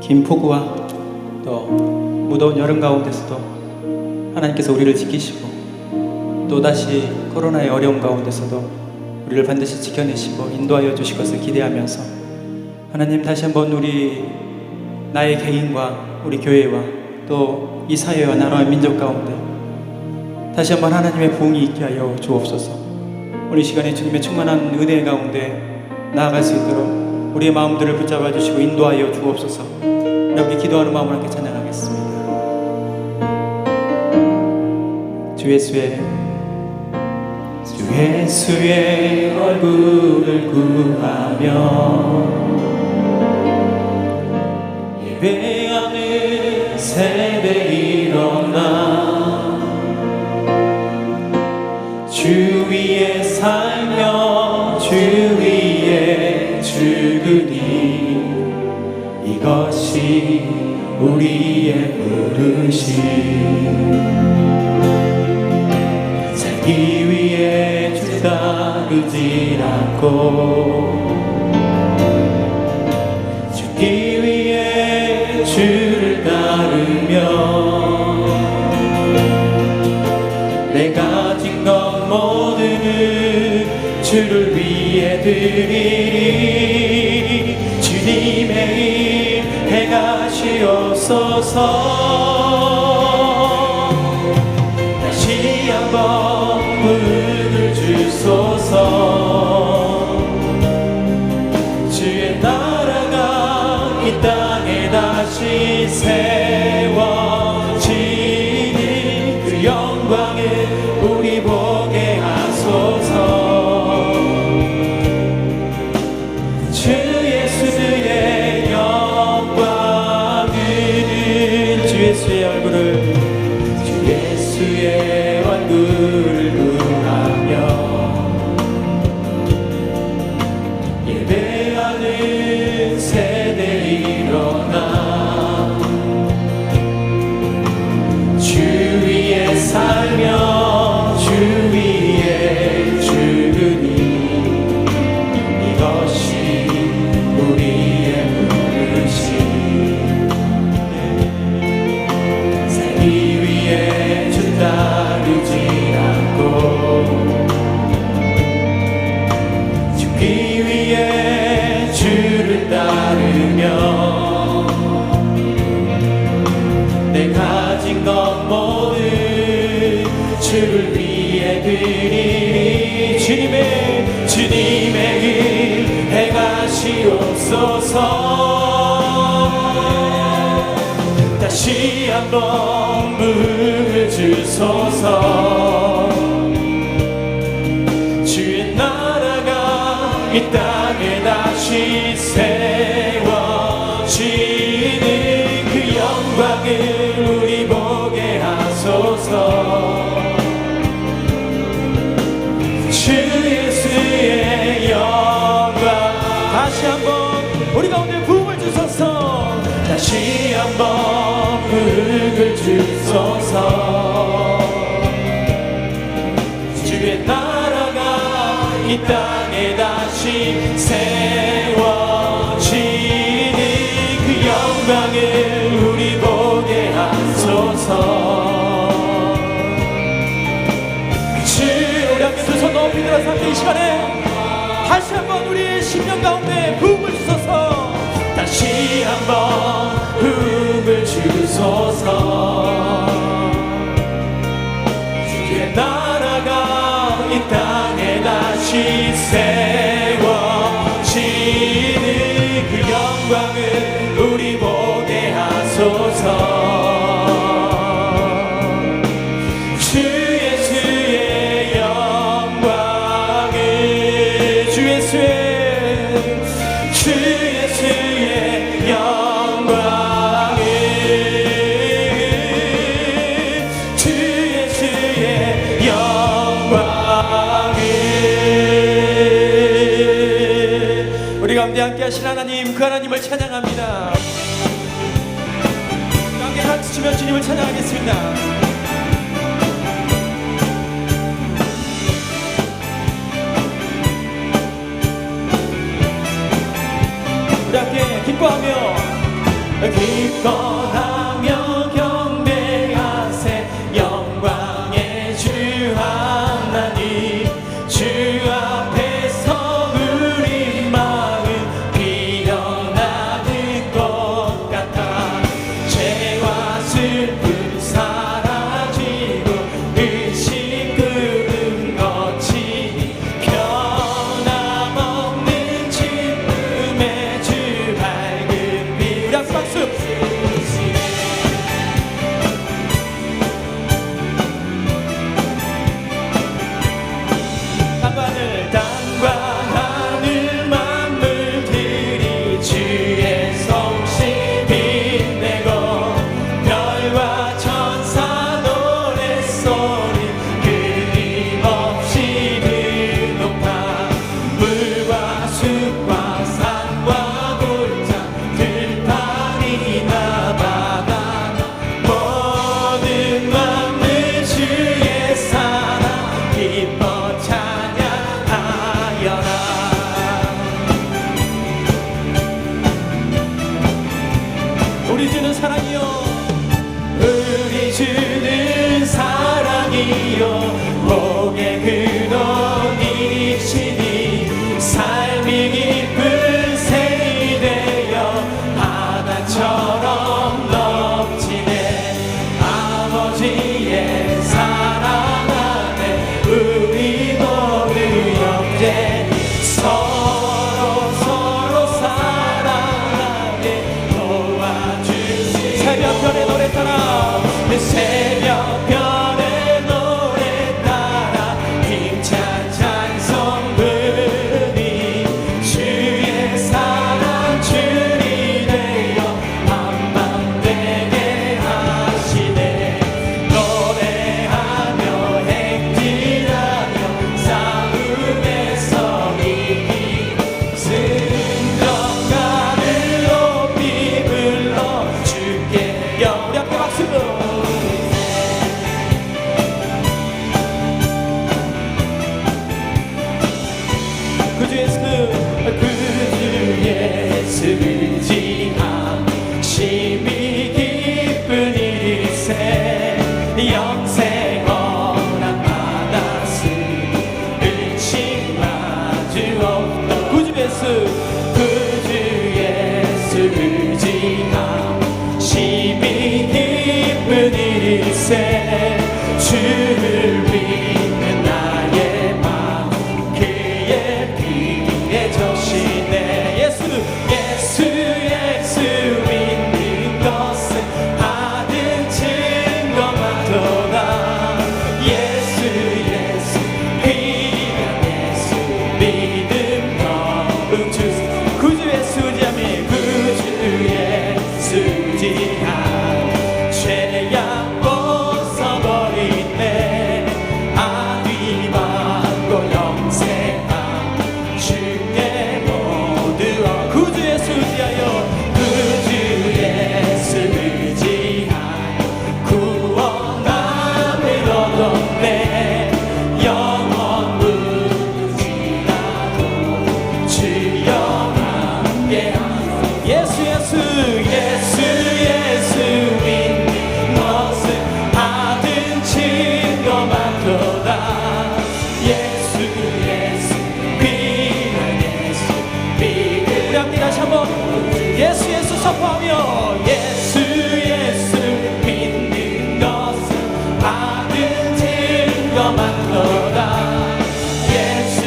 긴 폭우와 또 무더운 여름 가운데서도 하나님께서 우리를 지키시고 또다시 코로나의 어려움 가운데서도 우리를 반드시 지켜내시고 인도하여 주실 것을 기대하면서 하나님 다시 한번 나의 개인과 우리 교회와 또 이 사회와 나라와 민족 가운데 다시 한번 하나님의 부흥이 있게 하여 주옵소서. 오늘 시간에 주님의 충만한 은혜 가운데 나아갈 수 있도록 우리의 마음들을 붙잡아 주시고 인도하여 주옵소서. 우리 기도하는 마음으로 함께 찬양하겠습니다. 주 예수의 얼굴을 구하며 예배하는 세대 일어나 주 위에 살며 주 위에 죽으니 이것이 우리의 부르심. 살기 위해 주 따르지 않고 죽기 위해 주를 따르며 내가 가진 것 모두 주를 위해 드리리. 주님의 일 행하시옵소서. 다시 한번 부흥을 주소서. 주의 나라가 이 땅에 다시 세워지니 그 영광을 우리 보게 하소서. 주 예수의 영광을 주 예수의 얼굴을 구하며 예배하는 세대 일어나 주 위에 살며 주 위에 죽으니 이것이 우리의 부르심. 살기 위해 주 따르지 않고 죽기 위해 주를 따르며 내 가진 것 모두 주를 위해 드리리. 주님의 일 행하시옵소서. 다시 한번 부흥을 주소서. 주의 나라가 이 땅에 다시 세워지는 그 영광을 우리 보게 하소서. 주 예수의 영광 다시 한번 우리 가운데 부흥을 주소서. 다시 한번 부흥을 주소서. 주의 나라가 이 땅에 다시 세워지는 그 영광을 우리 보게 하소서. 주 우리 함께 두 손 높이 들어서 이 시간에 다시 한번 우리의 심령 가운데 부흥을 주소서. 다시 한번 부흥을 주소서. 주의 나라가 이 땅에 다시 세워지는 그 영광을 우리 보게 하소서. 주 예수의 영광을 주 예수의 영광을 주 예수의 영광을 우리 가운데 함께 하신 하나님, 그 하나님을 찬양합니다. 함께 같이 주며 주님을 찬양하겠습니다. 우리 함께 기뻐하며 기뻐하며 경배하세 영광의 주 하나님 주 앞에서 우리 마음 피어나는 것 같아 죄와 슬픔 사라지고 의심 구름 거치니 변함없는 기쁨의 주 밝은 빛 우리 함께 박수 땅과 하늘 만물들이 주의 솜씨 빛내고 별과 천사 노랫소리 끊임없이 드높아 물과 숲과 산과 골장 들판이나 바다 모든 만물 주의 사랑 기뻐 찬양하여라 우리 주는 사랑이요 우리 주는 사랑이요 복의 근원이시니 삶이 깊은 새이 되어 바다처럼 넘치네 아버지의 사랑 안에 우리 모두 형제 서로 사랑하게 도와주시 새벽별의 노래 따라 새벽별의 노래 따라 힘찬 찬송 부르니 주의 사랑 줄이 되어 한밤 되게 하시네 노래하며 행진하며 싸움에서 이기 승전가를 높이 불러 주께 우리 함께 박수 그주의 수지함심이 기쁜 일세 영생원한 받았으 의심 마주 없다 그주의 수지함심이 기쁜 일세 주를 믿는 나의 마음 그의 피에 적시네 예수 믿는 것은 받은 증거마도다 예수 귀한 예수 믿음 더욱 주소 구주의 수지함이 구주의 수지함 죄악 벗어버리네 아귀 받고 영생함 주께 모두 구주의 수지하여 구주의 수지함 구원함을 얻었네 영원 무지라도 주여 함께하노 예수 믿는 것은 받은 증거마도다 예수 귀한 예수 믿음 우리 함께 다시 한번 예수 선포하며 예수 믿는 것은 받은 증거마도다 예수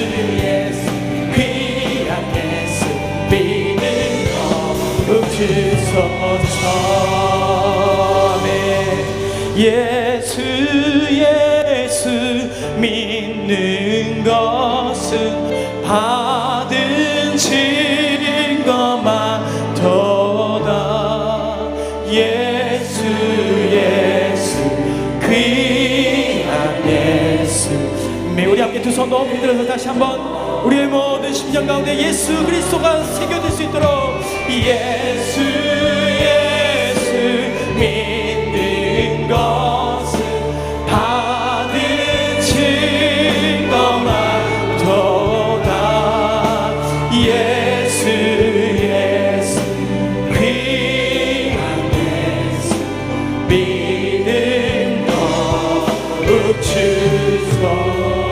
귀한 예수 믿는 더욱 주소서 예수 믿는 것은 받은 증거마도다 예수 귀한 예수 우리 함께 두 손 높이 들어서 다시 한번 우리의 모든 심령 가운데 예수 그리스도가 새겨질 수 있도록 예수 믿는 것은 받은 증거마도다 예수 귀한 붙이소서.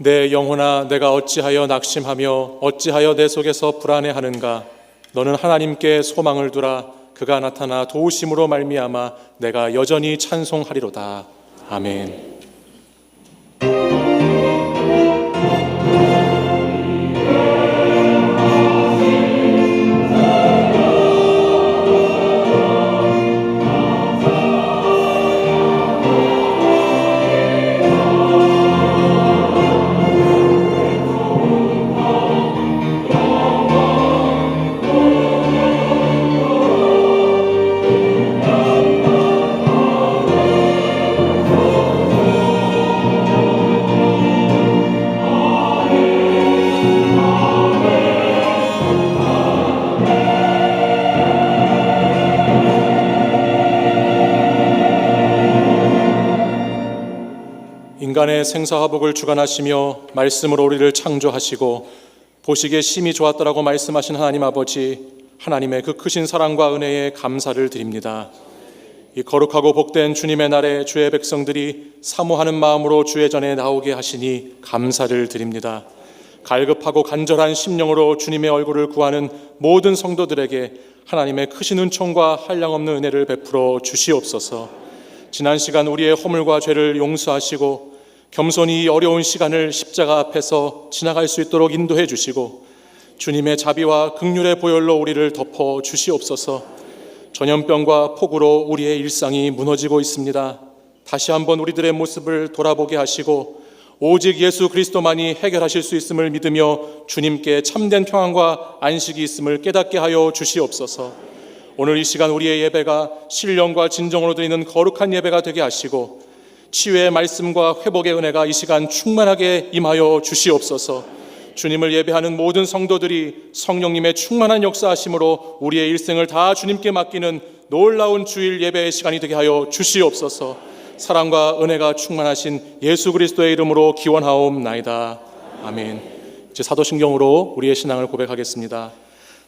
내 영혼아, 내가 어찌하여 낙심하며 어찌하여 내 속에서 불안해하는가? 너는 하나님께 소망을 두라. 그가 나타나 도우심으로 말미암아 내가 여전히 찬송하리로다. 아멘. 인간의 생사화복을 주관하시며 말씀으로 우리를 창조하시고 보시기에 심히 좋았더라고 말씀하신 하나님 아버지, 하나님의 그 크신 사랑과 은혜에 감사를 드립니다. 이 거룩하고 복된 주님의 날에 주의 백성들이 사모하는 마음으로 주의 전에 나오게 하시니 감사를 드립니다. 갈급하고 간절한 심령으로 주님의 얼굴을 구하는 모든 성도들에게 하나님의 크신 은총과 한량없는 은혜를 베풀어 주시옵소서. 지난 시간 우리의 허물과 죄를 용서하시고 겸손히 이 어려운 시간을 십자가 앞에서 지나갈 수 있도록 인도해 주시고 주님의 자비와 긍휼의 보혈로 우리를 덮어 주시옵소서. 전염병과 폭우로 우리의 일상이 무너지고 있습니다. 다시 한번 우리들의 모습을 돌아보게 하시고 오직 예수 그리스도만이 해결하실 수 있음을 믿으며 주님께 참된 평안과 안식이 있음을 깨닫게 하여 주시옵소서. 오늘 이 시간 우리의 예배가 신령과 진정으로 드리는 거룩한 예배가 되게 하시고 치유의 말씀과 회복의 은혜가 이 시간 충만하게 임하여 주시옵소서. 주님을 예배하는 모든 성도들이 성령님의 충만한 역사하심으로 우리의 일생을 다 주님께 맡기는 놀라운 주일 예배의 시간이 되게 하여 주시옵소서. 사랑과 은혜가 충만하신 예수 그리스도의 이름으로 기원하옵나이다. 아멘. 이제 사도신경으로 우리의 신앙을 고백하겠습니다.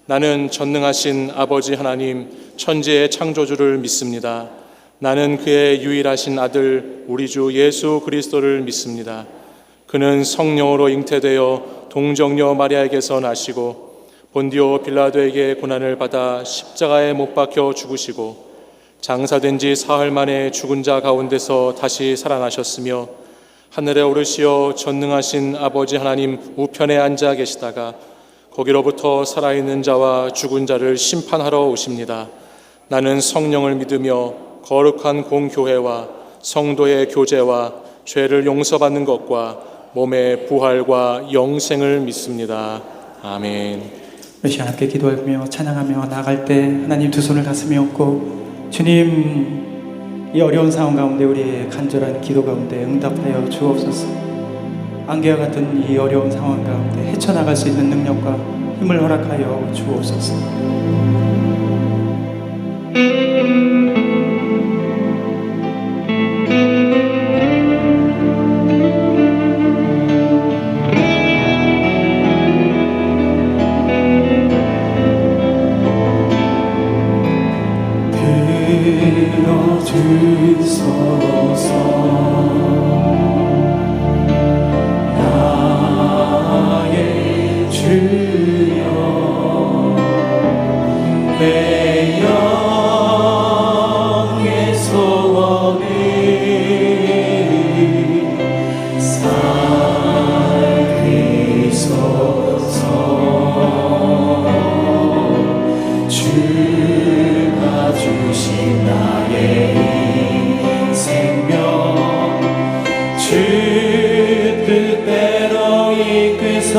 나는 전능하신 아버지 하나님 천지의 창조주를 믿습니다. 나는 그의 유일하신 아들 우리 주 예수 그리스도를 믿습니다. 그는 성령으로 잉태되어 동정녀 마리아에게서 나시고 본디오 빌라도에게 고난을 받아 십자가에 못 박혀 죽으시고 장사된 지 사흘 만에 죽은 자 가운데서 다시 살아나셨으며 하늘에 오르시어 전능하신 아버지 하나님 우편에 앉아 계시다가 거기로부터 살아있는 자와 죽은 자를 심판하러 오십니다. 나는 성령을 믿으며 거룩한 공교회와 성도의 교제와 죄를 용서받는 것과 몸의 부활과 영생을 믿습니다. 아멘. 우리 시간 함께 기도하며 찬양하며 나아갈 때 하나님 두 손을 가슴에 얹고 주님, 이 어려운 상황 가운데 우리의 간절한 기도 가운데 응답하여 주옵소서. 안개와 같은 이 어려운 상황 가운데 헤쳐나갈 수 있는 능력과 힘을 허락하여 주옵소서. 들어주소서. 소원을 살피소서. 주가 주신 나의 이 생명 주 뜻대로 이끄사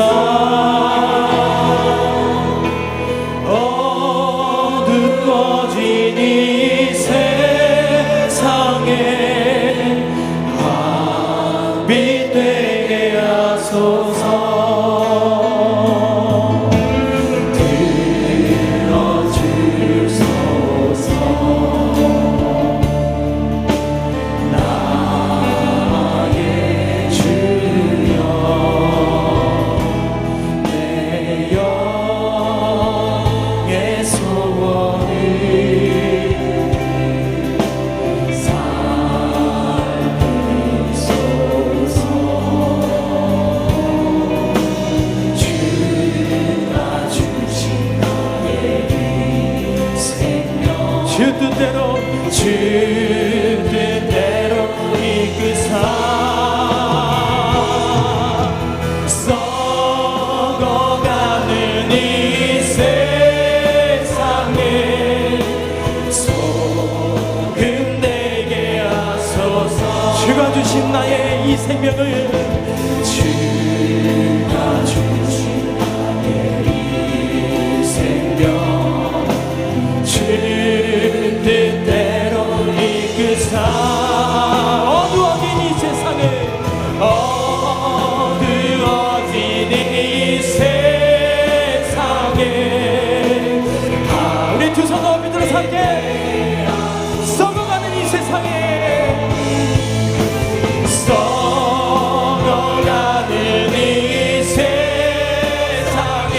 어두워진 이 세상에 빛 되게 하소서. 들어주소서. 나의 주여 내 영의 소원을 살피소서. 주가 주신 나의 이 생명 주 뜻대로 이끄사 썩어가는 이 세상에 소금 되게 하소서. 주가 주신 나의 이 생명을 주가 주신 나의 이 생명 주 뜻대로 이끄사 어두워진 이 세상에 어두워진 이 세상에 우리 두 손 높이 들어서 함께 썩어가는 이 세상에 썩어가는 이 세상에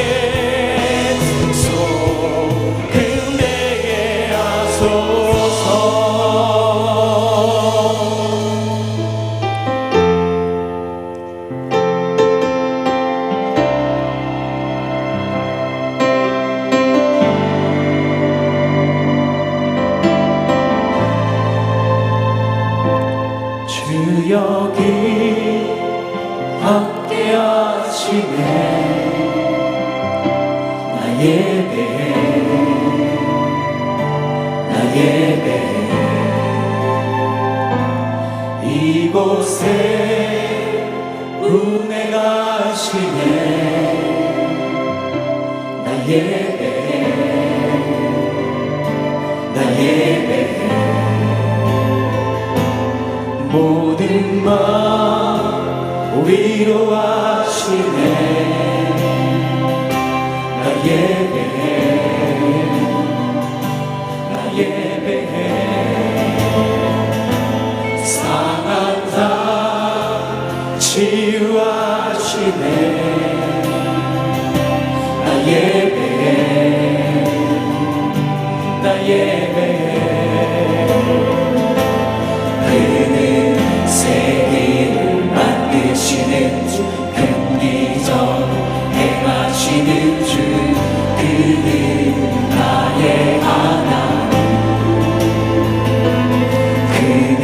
소금 되게 하소서. 주 여기 함께 하시네. 나 예배해 나 예배해 이곳에 운행하시네. 나 예배해 나 예배해 모든 마음 위로하시네. 나 예배해 나 예배해 상한 자 치유하시네. 나 예배해 나 예배해 그는 세계를 만드시는 주 긍기적 행하시는 주 그는 나의 하나님 그는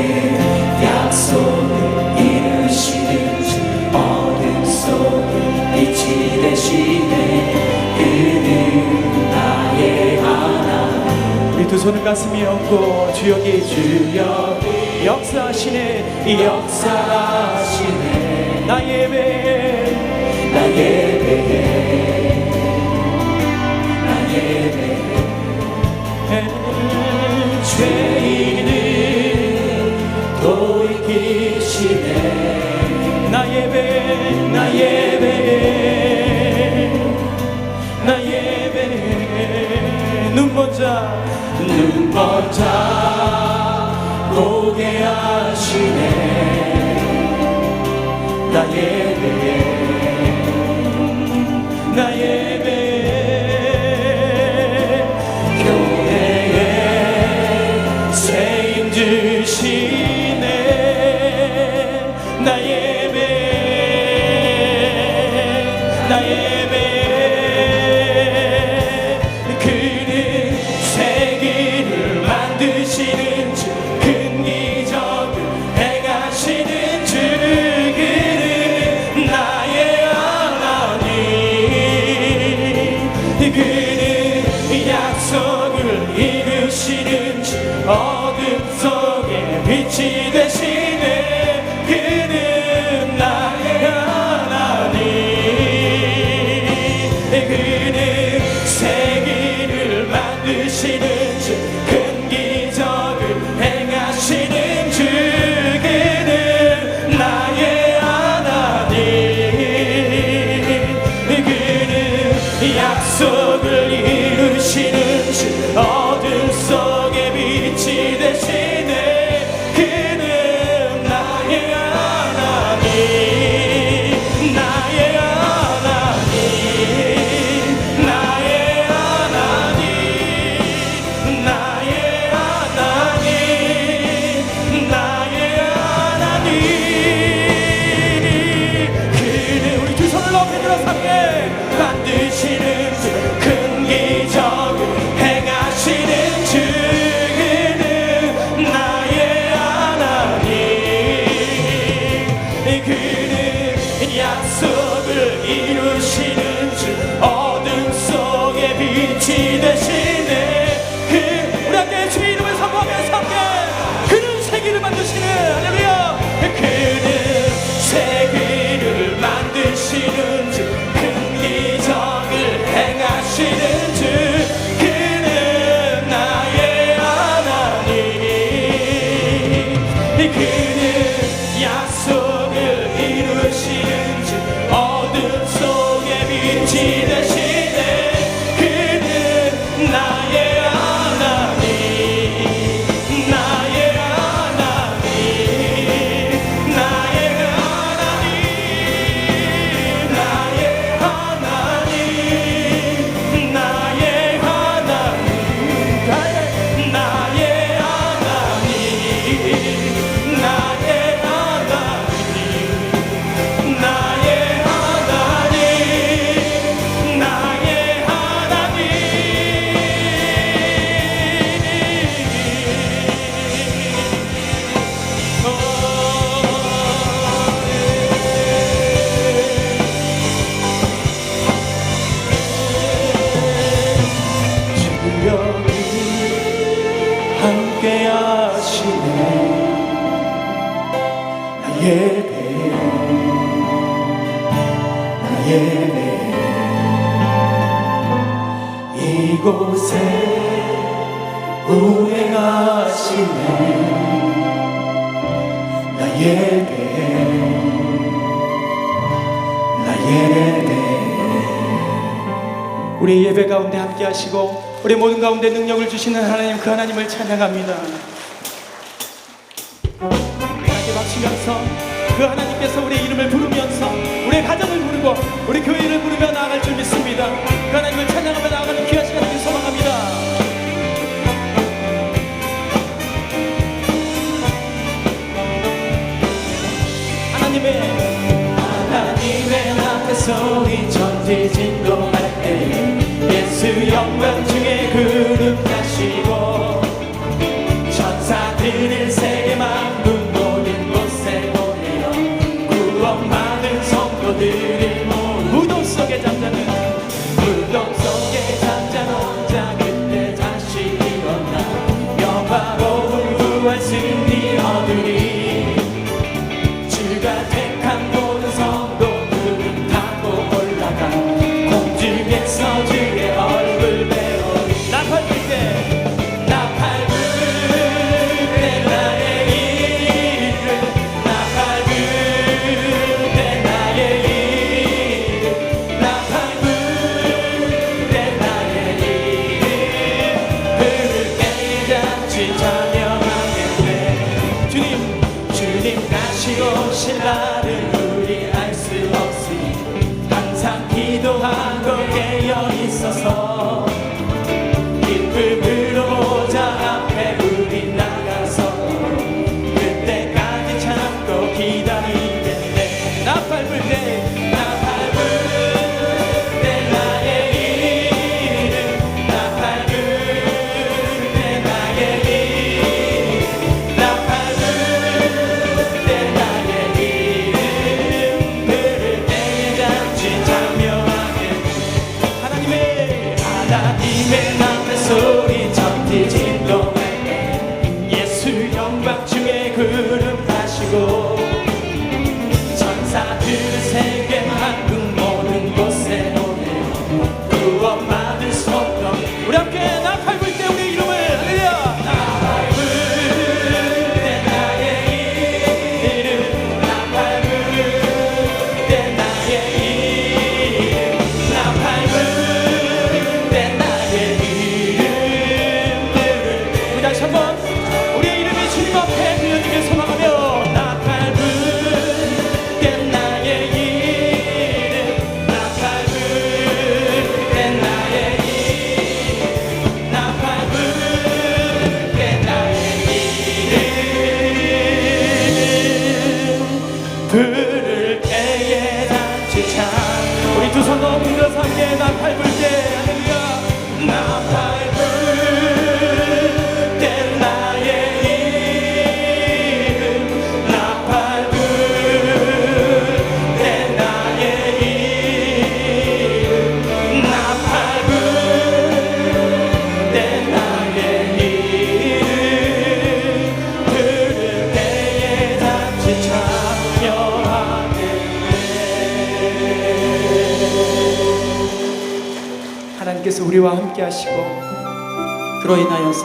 약속을 이루시는 주 어둠 속에 빛이 되시네. 그는 나의 하나님 우리 두 손을 가슴에 얹고 주 여기 역사하시네. 역사하시네. 나 예배해 나 예배해 나 예배해 죄인을 돌이키시네. 나 예배해 나 예배해 나 예배해 눈먼 자 보게 하시네. 나 예배해 나 예배해 교회에 세임 주시네. 나 예배해 나 예배해 그는 세계를 만드시는 주 어둠 속에 빛이 되시네. 그는 나의 하나님. 그는 세계를 만드시는 주, 큰 기적을 행하시는 주. 그는 나의 하나님. 그는 약속을 이루시는 주, 어둠 속에 빛이 되시네. 그는 나의 하나님. 나의 하나님. 나의 하나님. 나의 하나님. 나의 하나님. 그는 우리 두 손을 높이 들어서 함께 만드시는 주, 큰 기적을 행하시는 주. 그는 나의 하나님. 그는 약속을 이루시는 주, 어둠 속에 빛이 되시네. 우리 함께 주의 이름을 선포하면서 함께 그는 세계를 만드시는, 할렐루야. 그는 세계를 만드시는 주, 큰 기적을 행하시는 주. 그는 나의 하나님. 그는 약속을 이루시는 주, 어둠 속에 빛이 되시네. 그는 나의 하나님. 나의 하나님. 나의 하나님. 나의 하나님. 나의 하나님. 나의 하나님. 나의 하나님. 나의 하나님. 나의 주여 함께 하시네. 나의 배, 나의 배, 이곳에 운행하시네. 나의 배, 나의 배. 우리 예배 가운데 함께 하시고 우리 모든 가운데 능력을 주시는 하나님, 그 하나님을 찬양합니다. 우리 함께 박수면서 그 하나님께서 우리의 이름을 부르면서 우리의 가정을 부르고 우리 교회를 부르며 나아갈 줄 믿습니다. 그 하나님을 찬양하며 나아가는 귀한 시간을 소망합니다. 하나님의 앞에 소리 천지진동할 때 예수 영광 중에 거듭나시고 천사들을 세계 만국 모든 곳에 보내어 구원받은 성도들을 무덤 속에 잠자는 자 그때 다시 일어나 영화로운 구원 승리 얻으리. 주가 택한 모든 성도들은 타고 올라가 공중에서 주의 얼굴 배우리. 나팔 불 때 나팔 불 때 나의 이름, 나팔 불 때 나의 이름, 나팔 불 때 나의 이름 부를 때 잔치 찬양하겠네. 주님 가시고 신라를 우리 알 수 없으니 항상 기도하고 깨어 있어서 기쁨으로 보좌 앞에 우리 나가서 그때까지 참고 기다리겠네. 나팔 불 때 나팔 불 때 나의 이름, 나팔 불 때 나의 이름, 나팔 불 때 나의 이름 구름 타시고 천사들 세계 만국 모든 곳에 오며 구원 받을 소동. 우리 함께 나 밟을 때 우리의 이름을 할렐루야. 나 밟을 때 나의 이름, 나 밟을 때 나의 이름, 나 밟을 때 나의 이름들을. 우리 다시 한번 우리의 이름이 주님 앞에 들려지길 소망하며 나 밟을 때 나의 이름, 나 밟을 때 나의 이름, 나 밟을 때 나의 이름 부를 때에 단지찬. 우리 두 손 높이 들어서 함께 나 밟을 때 할렐루야. 나 밟을 때 나의 이름, 나 밟을 때 나의 이름, 나 밟을 때 나의 이름 부를 때에 단지 참여하겠네. 하나님께서 우리와 함께 하시고 그로 인하여서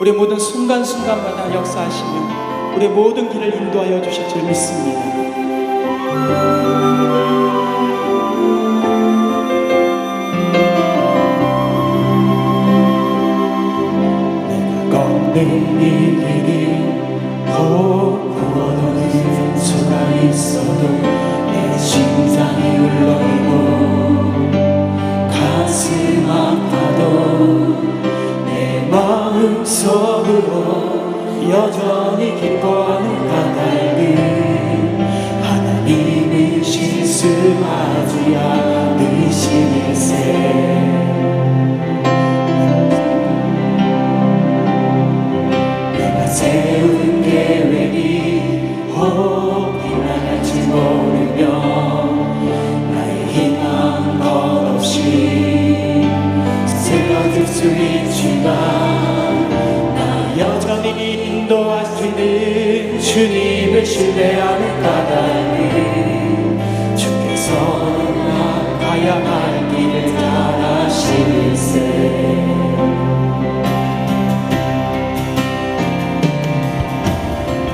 우리의 모든 순간순간마다 역사하시며 우리의 모든 길을 인도하여 주실 줄 믿습니다. 내가 걷는 이 길이 구워오는 수가 있어도 내 심장이 울렁이고 가슴 아파도 내 마음속으로 여전히 기뻐하는 까닭은 하나님이 실수하지 않으시니세. 내가 세운 계획이 혹 나갈지 모르며 나의 희망 것없이 쓰러질 수 있지만 나 여전히 인도하시는 주님을 신뢰하는 까닭은 주께서 나 가야 할 길을 잘 아시세.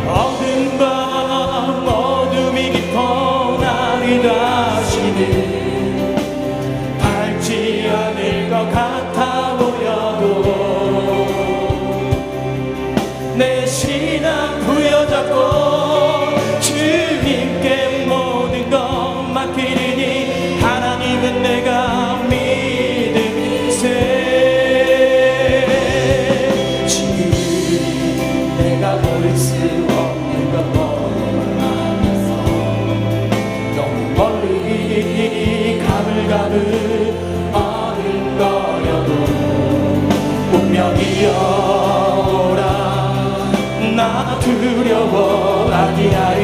어두운 밤 어둠이 깊어 나를 다시는 밟지 않을 것 같아 보여도 내 신앙 부여잡고 주님께 모든 것 맡기리니 하나님은 내가 믿음세. 지금 내가 볼 수 없는 것 너무 많아서 너무 멀리 가물가물 어른거려도 운명이여라. 나 두려워 아니하리.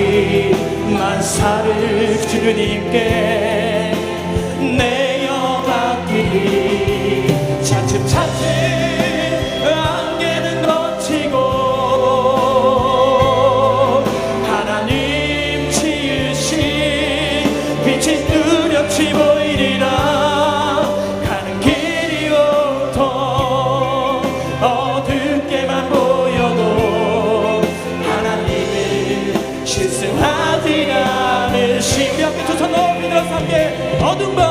만사를 주님께 내어 맡기리. 차츰차츰 안개는 걷히고 하나님 지으신 빛이 뚜렷이 보이리라. 가는 길이 온통 어둡게만 보여도 하나님은 실수하지 않으시. 우리 함께 두 손 높이 들어서 함께 어두운 밤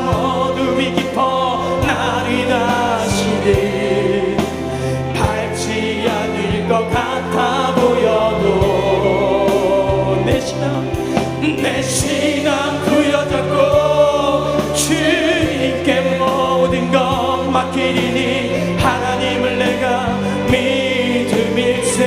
어둠이 깊어 나를 다시는 밟지 않을 것 같아 보여도 내 신앙 부여잡고 주님께 모든 것 맡기리니 하나님을 내가 믿음일세.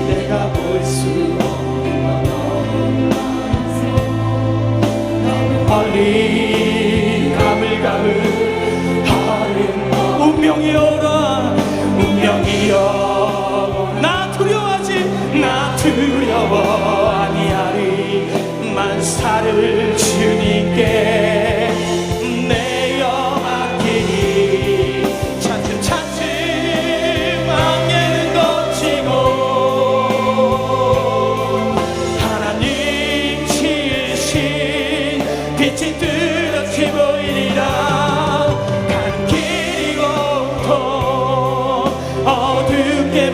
내가 볼 수 없는 건 너무 많아서 너무 멀리 가물가물 하는 운명이여라. 운명이여 나 두려워 아니하리. 만사를 주님께 내어 맡기니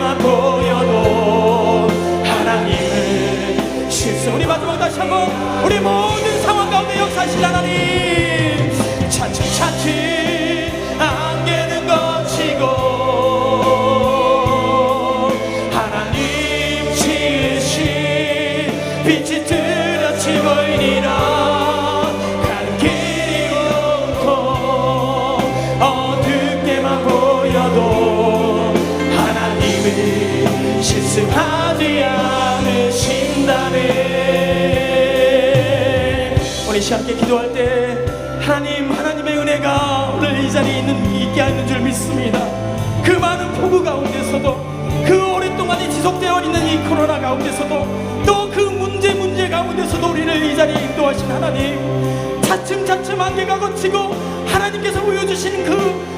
어둡게만 보여도 하나님은 실수. 우리 마지막 다시 한번 우리 모든 상황 가운데 역사하실 하나님, 차츰차츰 안개는 거치고 하나님 지으신 빛이 뚜렷이 보이리라. 가는 길이 없고 어둡게만 보여도 하나님은 실수하지 않으신다네. 우리 함께 기도할 때 하나님의 은혜가 오늘 이 자리에 있게 하는 줄 믿습니다. 그 많은 폭우 가운데서도, 그 오랫동안 지속되어 있는 이 코로나 가운데서도, 또 그 문제 가운데서도 우리를 이 자리에 인도하신 하나님, 차츰차츰 안개가 걷히고 하나님께서 보여주신 그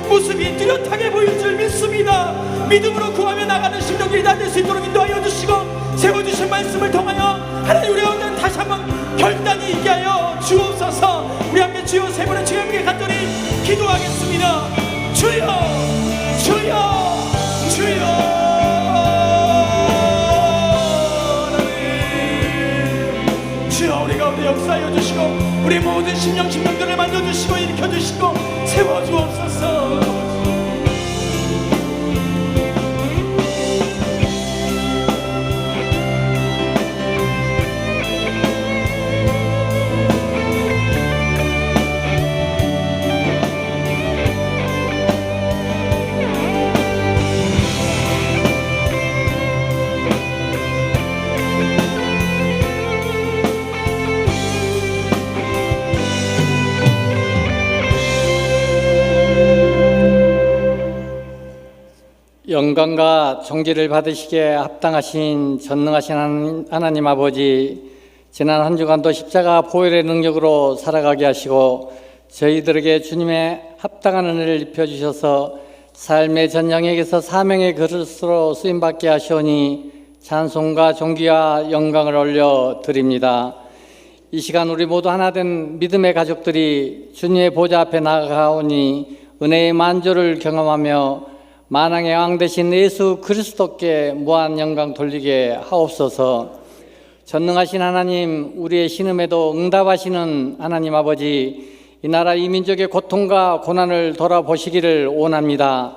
모습이 뚜렷하게 보일 줄 믿습니다. 믿음으로 구하며 나가는 심령들이 다 될 수 있도록 인도하여 주시고, 세워주신 말씀을 통하여 하나님 우리 가운데 다시 한번 결단이 있게 하여 주옵소서. 우리 함께 주여 세 번의 주님께 간절히 기도하겠습니다. 주여, 주여, 주여. 하나님, 주여 우리 가운데 역사하여 주시고, 우리 모든 심령들을 만져주시고 일으켜주시고 세워주옵소서. 영광과 존귀를 받으시기에 합당하신 전능하신 하나님 아버지, 지난 한 주간도 십자가 보혈의 능력으로 살아가게 하시고 저희들에게 주님의 합당한 은혜를 입혀주셔서 삶의 전영에게서 사명의 그릇으로 쓰임받게 하시오니 찬송과 존귀와 영광을 올려드립니다. 이 시간 우리 모두 하나된 믿음의 가족들이 주님의 보좌 앞에 나아가오니 은혜의 만조를 경험하며 만왕의 왕 되신 예수 그리스도께 무한 영광 돌리게 하옵소서. 전능하신 하나님, 우리의 신음에도 응답하시는 하나님 아버지, 이 나라 이 민족의 고통과 고난을 돌아보시기를 원합니다.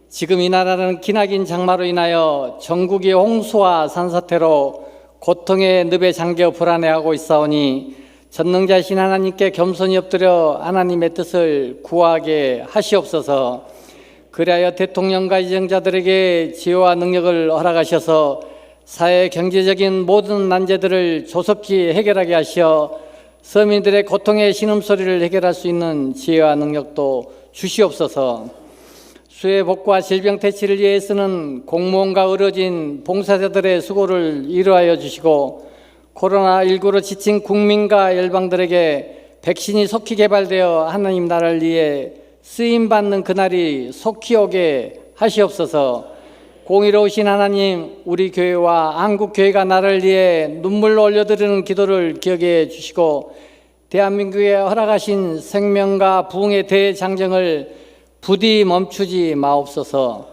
지금 이 나라는 기나긴 장마로 인하여 전국이 홍수와 산사태로 고통의 늪에 잠겨 불안해하고 있사오니 전능자신 하나님께 겸손히 엎드려 하나님의 뜻을 구하게 하시옵소서. 그리하여 대통령과 지정자들에게 지혜와 능력을 허락하셔서 사회 경제적인 모든 난제들을 조속히 해결하게 하시어 서민들의 고통의 신음소리를 해결할 수 있는 지혜와 능력도 주시옵소서. 수해 복구와 질병 퇴치를 위해 쓰는 공무원과 의료진, 봉사자들의 수고를 이루하여 주시고 코로나19로 지친 국민과 열방들에게 백신이 속히 개발되어 하나님 나라를 위해 쓰임받는 그날이 속히 오게 하시옵소서. 공의로우신 하나님, 우리 교회와 한국교회가 나라를 위해 눈물로 올려드리는 기도를 기억해 주시고 대한민국에 허락하신 생명과 부흥의 대장정을 부디 멈추지 마옵소서.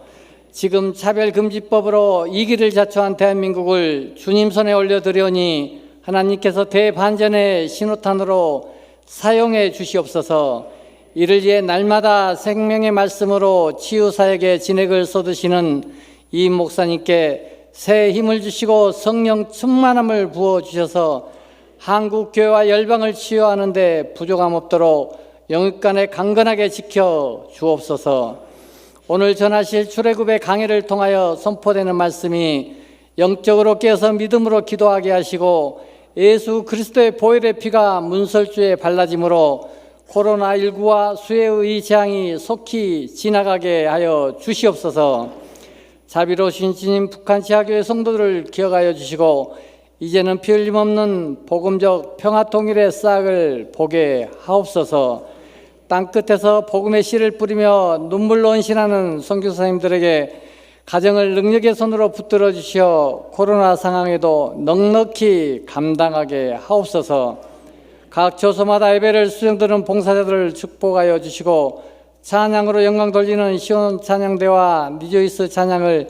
지금 차별금지법으로 이기를 자초한 대한민국을 주님 손에 올려드려니 하나님께서 대반전의 신호탄으로 사용해 주시옵소서. 이를 위해 날마다 생명의 말씀으로 치유사역의 진액을 쏟으시는 이 목사님께 새 힘을 주시고 성령 충만함을 부어주셔서 한국교회와 열방을 치유하는 데 부족함 없도록 영육간에 강건하게 지켜 주옵소서. 오늘 전하실 출애굽의 강해를 통하여 선포되는 말씀이 영적으로 깨어서 믿음으로 기도하게 하시고 예수 그리스도의 보혈의 피가 문설주에 발라짐으로 코로나19와 수해의 재앙이 속히 지나가게 하여 주시옵소서. 자비로우신 주님, 북한 지하교회 성도들을 기억하여 주시고 이제는 피 흘림 없는 복음적 평화통일의 싹을 보게 하옵소서. 땅끝에서 복음의 씨를 뿌리며 눈물로 헌신하는 선교사님들에게 가정을 능력의 손으로 붙들어 주시어 코로나 상황에도 넉넉히 감당하게 하옵소서. 각 조소마다 예배를 수행드는 봉사자들을 축복하여 주시고 찬양으로 영광 돌리는 시온 찬양대와 리조이스 찬양을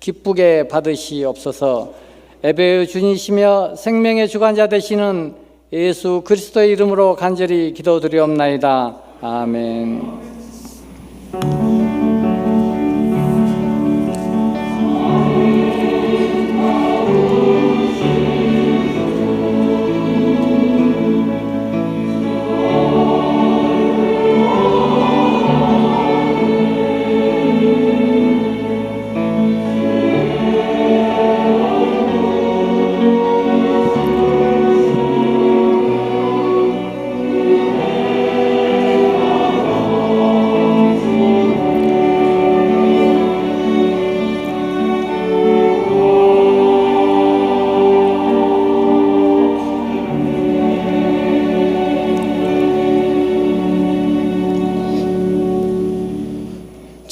기쁘게 받으시옵소서. 예배의 주님이시며 생명의 주관자 되시는 예수 그리스도의 이름으로 간절히 기도드리옵나이다. 아멘.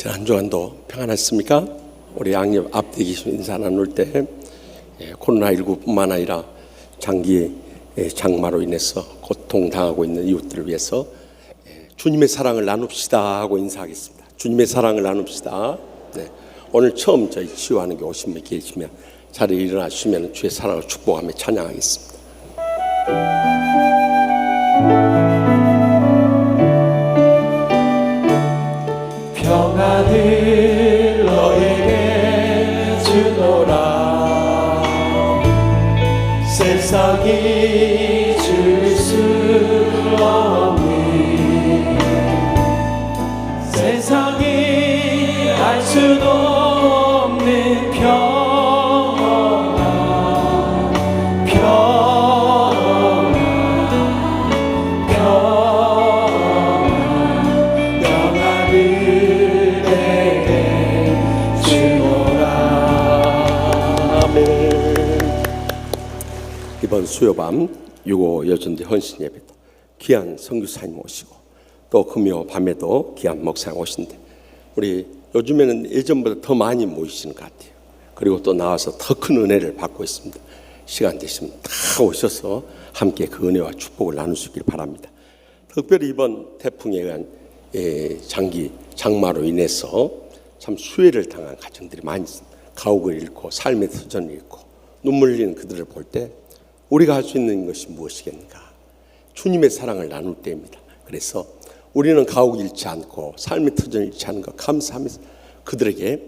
한 주간도 평안했습니까? 우리 양옆 앞뒤 계신 인사 나눌 때 코로나19뿐만 아니라 장기 장마로 인해서 고통당하고 있는 이웃들을 위해서 주님의 사랑을 나눕시다 하고 인사하겠습니다. 주님의 사랑을 나눕시다. 네. 오늘 처음 저희 치유하는 게 오신 분 계시면 자리에 일어나시면 주의 사랑을 축복하며 찬양하겠습니다. 평안을 너에게 주노라. 세상이 줄 수 없는, 세상이 알 수도 없는 평안, 평안을 내게 주노라. 아멘. 이번 수요밤 6.25 여전대 헌신 예배 귀한 선교사님 오시고 또 금요 밤에도 귀한 목사님 오신데 우리 요즘에는 예전보다 더 많이 모이시는 것 같아요. 그리고 또 나와서 더 큰 은혜를 받고 있습니다. 시간 되시면 다 오셔서 함께 그 은혜와 축복을 나누시길 바랍니다. 특별히 이번 태풍에 의한 장기 장마로 인해서 참 수해를 당한 가정들이 많이 가옥을 잃고 삶의 터전을 잃고 눈물 흘리는 그들을 볼 때 우리가 할 수 있는 것이 무엇이겠는가? 주님의 사랑을 나눌 때입니다. 그래서 우리는 가옥 잃지 않고 삶의 터전을 잃지 않은 것 감사하면서 그들에게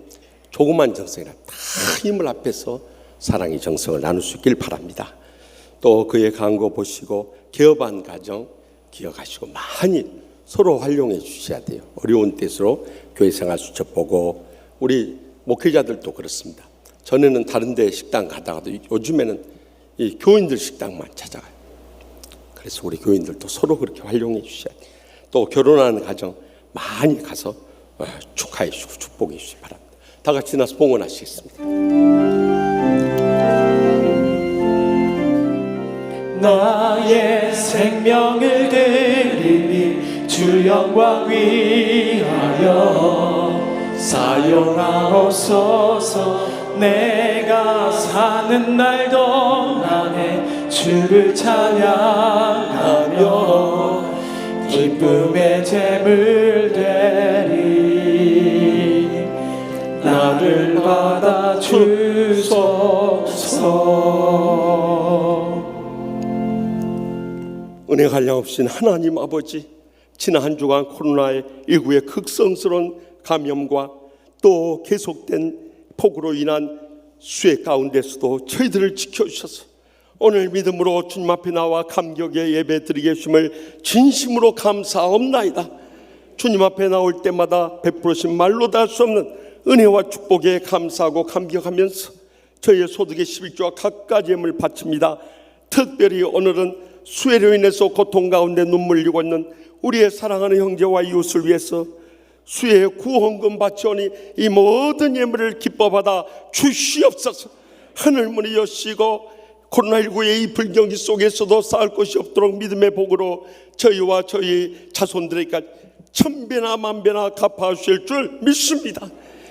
조그만 정성이나 다 힘을 합해서 사랑의 정성을 나눌 수 있길 바랍니다. 또 그의 간고 보시고 개업한 가정 기억하시고 많이 서로 활용해 주셔야 돼요. 어려운 때일수록 교회 생활 수첩 보고 우리 목회자들도 그렇습니다. 전에는 다른 데 식당 가다가도 요즘에는 이 교인들 식당만 찾아가요. 그래서 우리 교인들도 서로 그렇게 활용해 주셔야 돼요. 또 결혼하는 가정 많이 가서 축하해 주시고 축복해 주시기 바랍니다. 다 같이 나서 봉헌하시겠습니다. 나의 생명을 드리니 주 영광 위하여 사용하옵소서. 내가 사는 날 동안에 주를 찬양하며 기쁨의 제물 되리. 나를 받아 주소서. 은혜 한량없인 하나님 아버지, 지난 한 주간 코로나19의 극성스러운 감염과 또 계속된 폭우로 인한 수해 가운데서도 저희들을 지켜주셔서 오늘 믿음으로 주님 앞에 나와 감격의 예배 드리게 하심을 진심으로 감사옵나이다. 주님 앞에 나올 때마다 베풀으신 말로 다 할 수 없는 은혜와 축복에 감사하고 감격하면서 저희의 소득의 11조와 각가지 예물을 바칩니다. 특별히 오늘은 수해로 인해서 고통 가운데 눈물 흘리고 있는 우리의 사랑하는 형제와 이웃을 위해서 수해의 구원금 바치오니 이 모든 예물을 기뻐 받아 주시옵소서. 하늘문이 여시고 코로나19의 이 불경기 속에서도 쌓을 것이 없도록 믿음의 복으로 저희와 저희 자손들에게 천배나 만배나 갚아주실 줄 믿습니다.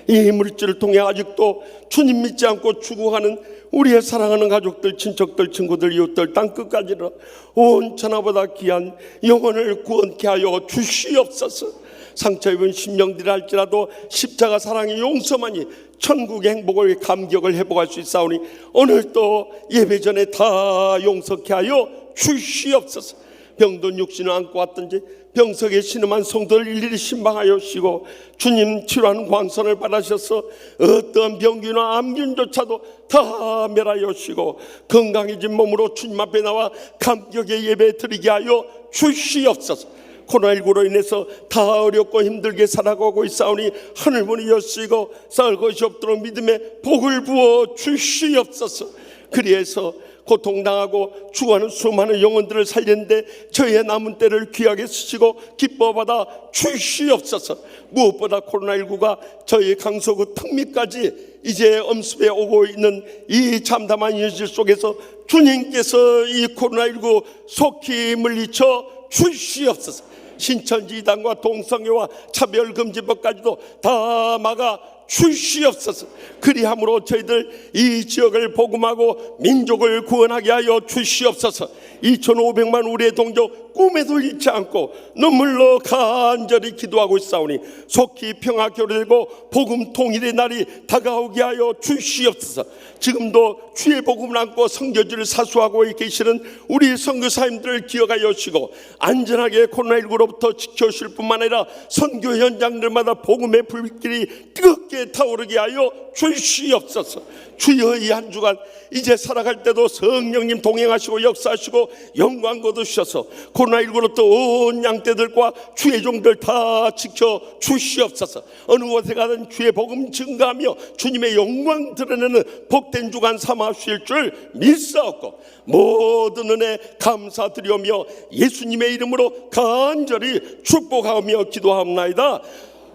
이 물질을 통해 아직도 주님 믿지 않고 추구하는 우리의 사랑하는 가족들, 친척들, 친구들, 이웃들 땅끝까지로 온 천하보다 귀한 영혼을 구원케 하여 주시옵소서. 상처 입은 심령들이라 할지라도 십자가 사랑의 용서만이 천국의 행복을 감격을 회복할 수 있사오니 오늘 또 예배 전에 다 용서케 하여 주시옵소서. 병든 육신을 안고 왔든지 병석에 신음한 성도를 일일이 신방하여 주시고 주님 치료하는 광선을 받으셔서 어떤 병균이나 암균조차도 다 멸하여 주시고 건강해진 몸으로 주님 앞에 나와 감격의 예배 드리게 하여 주시옵소서. 코로나19로 인해서 다 어렵고 힘들게 살아가고 있사오니 하늘 문이 여시고 쌀 것이 없도록 믿음의 복을 부어 주시옵소서. 그리해서 고통당하고 죽어가는 수많은 영혼들을 살리는데 저희의 남은 때를 귀하게 쓰시고 기뻐 받아 주시옵소서. 무엇보다 코로나19가 저희 강서구 턱밑까지 이제 엄습해 오고 있는 이 참담한 현실 속에서 주님께서 이 코로나19 속히 물리쳐 주시옵소서. 신천지 이단과 동성애와 차별금지법까지도 다 막아 주시옵소서. 그리함으로 저희들 이 지역을 복음하고 민족을 구원하게 하여 주시옵소서. 2,500만 우리의 동족 꿈에도 잃지 않고 눈물로 간절히 기도하고 있사오니 속히 평화 교류되고 복음 통일의 날이 다가오게 하여 주시옵소서. 지금도 주의 복음을 안고 선교지를 사수하고 계시는 우리 선교사님들을 기억하여 주시고 안전하게 코로나19로부터 지켜주실 뿐만 아니라 선교 현장들마다 복음의 불길이 뜨겁게 타오르게 하여 주시옵소서. 주여 이 한 주간 이제 살아갈 때도 성령님 동행하시고 역사하시고 영광 거두셔서 코로나19로부터 온 양떼들과 주의 종들 다 지켜 주시옵소서. 어느 곳에 가든 주의 복음 증가하며 주님의 영광 드러내는 복된 주간 삼아주실 줄 믿사옵고 모든 은혜 감사드리오며 예수님의 이름으로 간절히 축복하며 기도하옵나이다.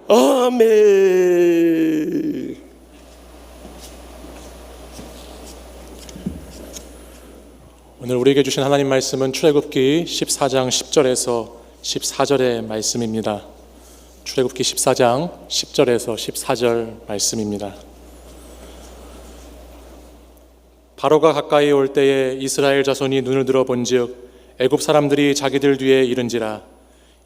아멘. 오늘 우리에게 주신 하나님 말씀은 출애굽기 14장 10절에서 14절의 말씀입니다. 출애굽기 14장 10절에서 14절 말씀입니다. 바로가 가까이 올 때에 이스라엘 자손이 눈을 들어 본즉 애굽 사람들이 자기들 뒤에 이른지라.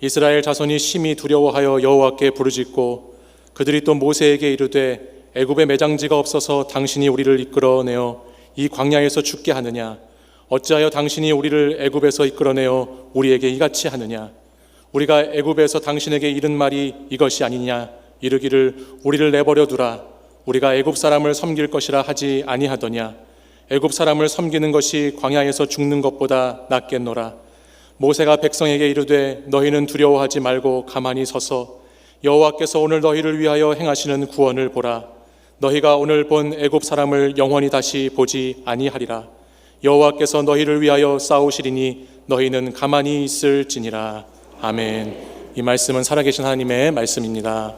이스라엘 자손이 심히 두려워하여 여호와께 부르짖고 그들이 또 모세에게 이르되 애굽에 매장지가 없어서 당신이 우리를 이끌어내어 이 광야에서 죽게 하느냐. 어찌하여 당신이 우리를 애굽에서 이끌어내어 우리에게 이같이 하느냐. 우리가 애굽에서 당신에게 이른 말이 이것이 아니냐. 이르기를 우리를 내버려 두라. 우리가 애굽 사람을 섬길 것이라 하지 아니하더냐. 애굽 사람을 섬기는 것이 광야에서 죽는 것보다 낫겠노라. 모세가 백성에게 이르되 너희는 두려워하지 말고 가만히 서서 여호와께서 오늘 너희를 위하여 행하시는 구원을 보라. 너희가 오늘 본 애굽 사람을 영원히 다시 보지 아니하리라. 여호와께서 너희를 위하여 싸우시리니 너희는 가만히 있을지니라. 아멘. 이 말씀은 살아계신 하나님의 말씀입니다.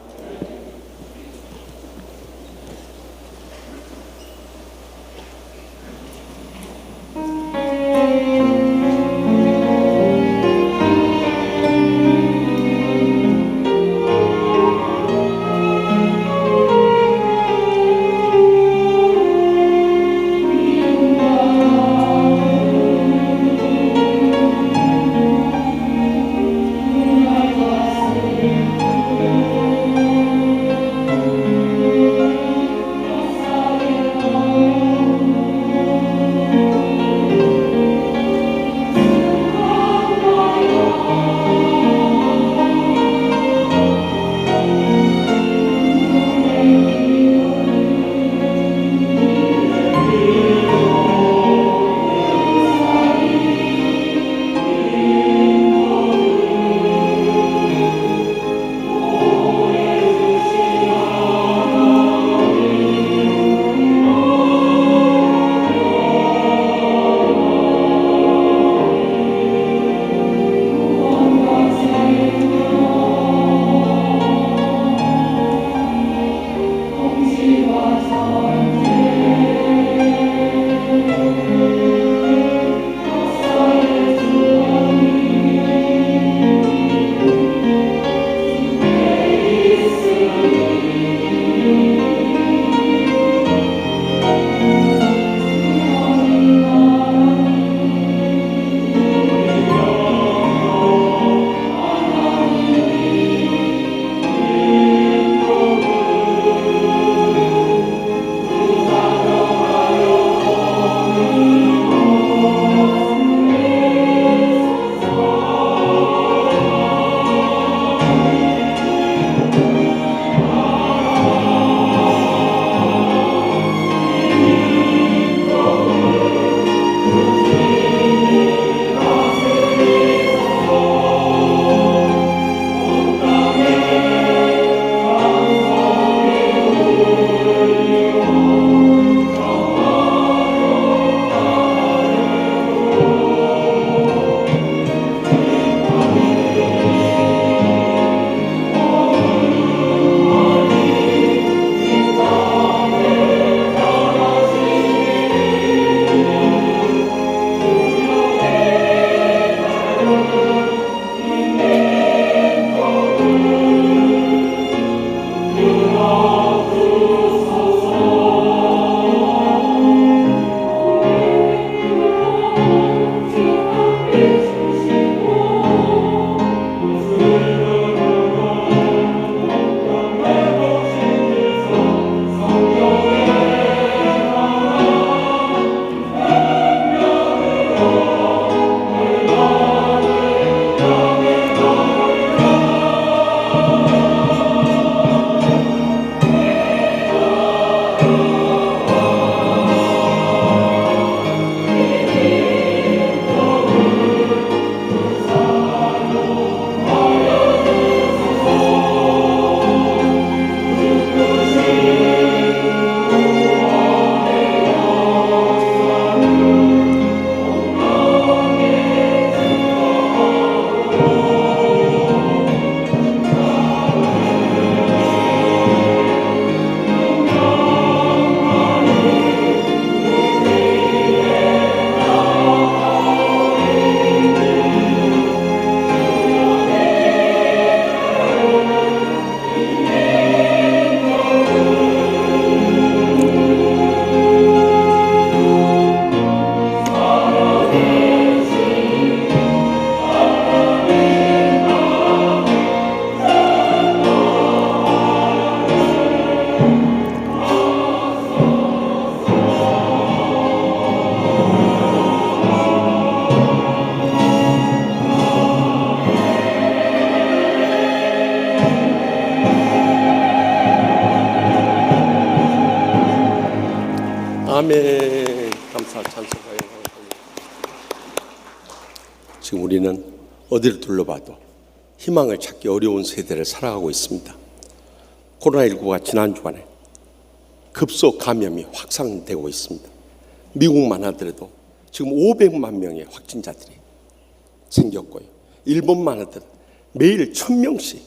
아멘. 감사 찬송가요. 지금 우리는 어디를 둘러봐도 희망을 찾기 어려운 세대를 살아가고 있습니다. 코로나19가 지난 주간에 급속 감염이 확산되고 있습니다. 미국만 하더라도 지금 500만 명의 확진자들이 생겼고요. 일본만 하더라도 매일 1000명씩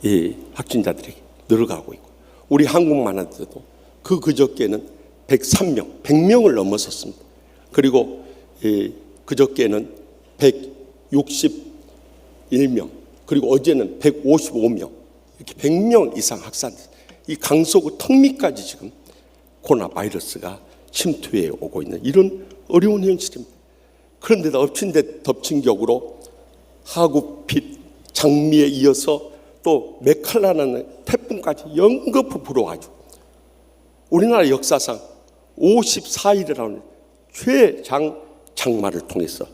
이 확진자들이 늘어가고 있고, 우리 한국만 하더라도 그저께는 103명, 100명을 넘어섰습니다. 그리고 그저께는 161명, 그리고 어제는 155명, 이렇게 100명 이상 확산됐습니다. 이 강서구 턱밑까지 지금 코로나 바이러스가 침투해 오고 있는 이런 어려운 현실입니다. 그런데도 엎친 데 덮친 격으로 하구핏, 장미에 이어서 또 메칼라라는 태풍까지 연거푸 불어가지고 우리나라 역사상 54일이라는 최장장마를 통해서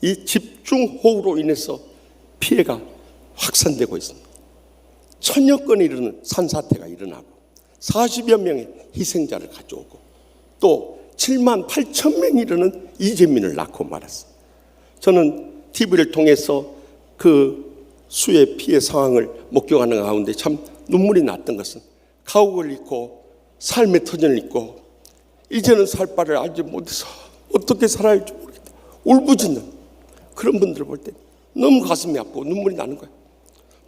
이 집중호우로 인해서 피해가 확산되고 있습니다. 1000여 건에 이르는 산사태가 일어나고 40여 명의 희생자를 가져오고 또 7만 8천 명이 이르는 이재민을 낳고 말았습니다. 저는 TV를 통해서 그 수해 피해 상황을 목격하는 가운데 참 눈물이 났던 것은 가옥을 잃고 삶의 터전을 잃고 이제는 살 바를 알지 못해서 어떻게 살아야 할지 모르겠다 울부짖는 그런 분들을 볼 때 너무 가슴이 아프고 눈물이 나는 거예요.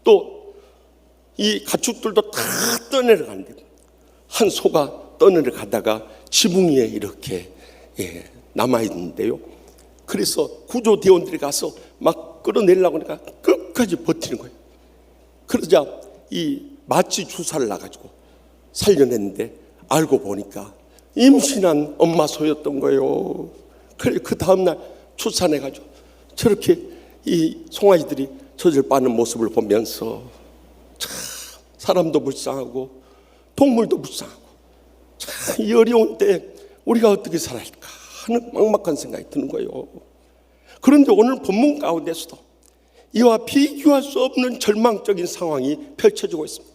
또 이 가축들도 다 떠내려가는데 한 소가 떠내려가다가 지붕 위에 이렇게 남아있는데요. 그래서 구조대원들이 가서 막 끌어내려고 하니까 끝까지 버티는 거예요. 그러자 이 마취 주사를 놔가지고 살려냈는데 알고 보니까 임신한 엄마 소였던 거예요. 그래 그 다음날 출산해가지고 저렇게 이 송아지들이 젖을 빠는 모습을 보면서 참 사람도 불쌍하고 동물도 불쌍하고 참 이 어려운 때 우리가 어떻게 살아야 할까 하는 막막한 생각이 드는 거예요. 그런데 오늘 본문 가운데서도 이와 비교할 수 없는 절망적인 상황이 펼쳐지고 있습니다.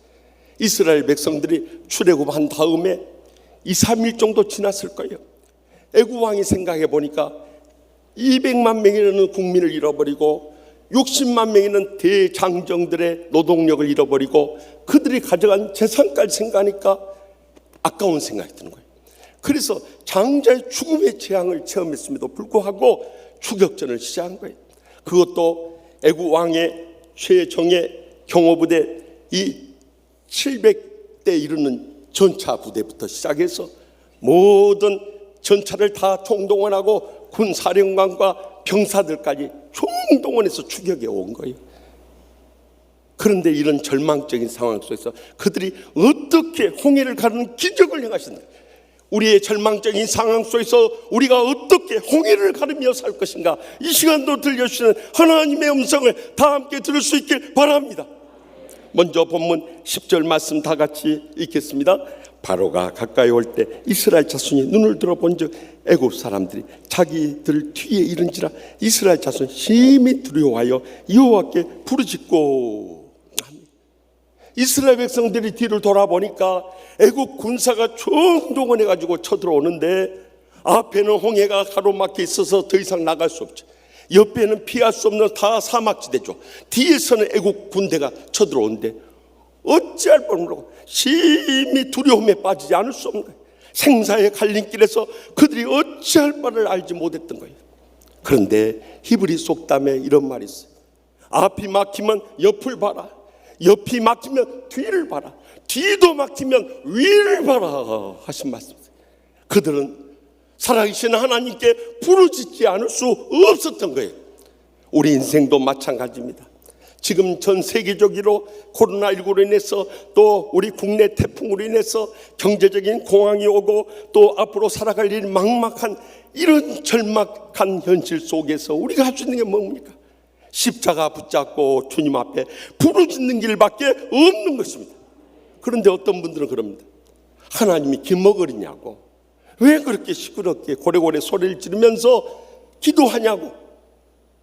이스라엘 백성들이 출애굽한 다음에 2, 3일 정도 지났을 거예요. 애굽 왕이 생각해 보니까 200만 명이라는 국민을 잃어버리고 60만 명이는 대장정들의 노동력을 잃어버리고 그들이 가져간 재산까지 생각하니까 아까운 생각이 드는 거예요. 그래서 장자의 죽음의 재앙을 체험했음에도 불구하고 추격전을 시작한 거예요. 그것도 애굽 왕의 최정예 경호부대 이 700대 이르는 전차 부대부터 시작해서 모든 전차를 다 총동원하고 군 사령관과 병사들까지 총동원해서 추격해 온 거예요. 그런데 이런 절망적인 상황 속에서 그들이 어떻게 홍해를 가르는 기적을 행하신다. 우리의 절망적인 상황 속에서 우리가 어떻게 홍해를 가르며 살 것인가, 이 시간도 들려주시는 하나님의 음성을 다 함께 들을 수 있길 바랍니다. 먼저 본문 10절 말씀 다 같이 읽겠습니다. 바로가 가까이 올 때 이스라엘 자손이 눈을 들어본즉 애굽 사람들이 자기들 뒤에 이른지라 이스라엘 자손 심히 두려워하여 여호와께 부르짖고. 이스라엘 백성들이 뒤를 돌아보니까 애굽 군사가 총동원해 가지고 쳐들어오는데 앞에는 홍해가 가로막혀 있어서 더 이상 나갈 수 없죠. 옆에는 피할 수 없는 다 사막지대죠. 뒤에서는 애국 군대가 쳐들어오는데 어찌할 뻔 모르고 심히 두려움에 빠지지 않을 수 없는 거예요. 생사의 갈림길에서 그들이 어찌할 바를 알지 못했던 거예요. 그런데 히브리 속담에 이런 말이 있어요. 앞이 막히면 옆을 봐라, 옆이 막히면 뒤를 봐라, 뒤도 막히면 위를 봐라 하신 말씀이세요. 그들은 살아계신 하나님께 부르짖지 않을 수 없었던 거예요. 우리 인생도 마찬가지입니다. 지금 전 세계적으로 코로나19로 인해서 또 우리 국내 태풍으로 인해서 경제적인 공황이 오고 또 앞으로 살아갈 일 막막한 이런 절망한 현실 속에서 우리가 할 수 있는 게 뭡니까? 십자가 붙잡고 주님 앞에 부르짖는 길밖에 없는 것입니다. 그런데 어떤 분들은 그럽니다. 하나님이 기먹으리냐고, 왜 그렇게 시끄럽게 고래고래 소리를 지르면서 기도하냐고,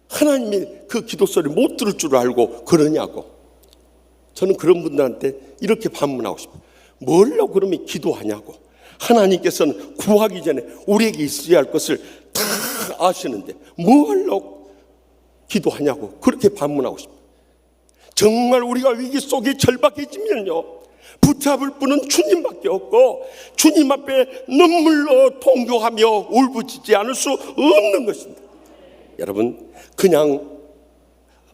하나님이 그 기도 소리 못 들을 줄 알고 그러냐고. 저는 그런 분들한테 이렇게 반문하고 싶어요. 뭘로 그러면 기도하냐고. 하나님께서는 구하기 전에 우리에게 있어야 할 것을 다 아시는데 뭐 하려고 기도하냐고 그렇게 반문하고 싶어요. 정말 우리가 위기 속에 절박해지면요, 붙잡을 분은 주님밖에 없고 주님 앞에 눈물로 통곡하며 울부짖지 않을 수 없는 것입니다. 여러분, 그냥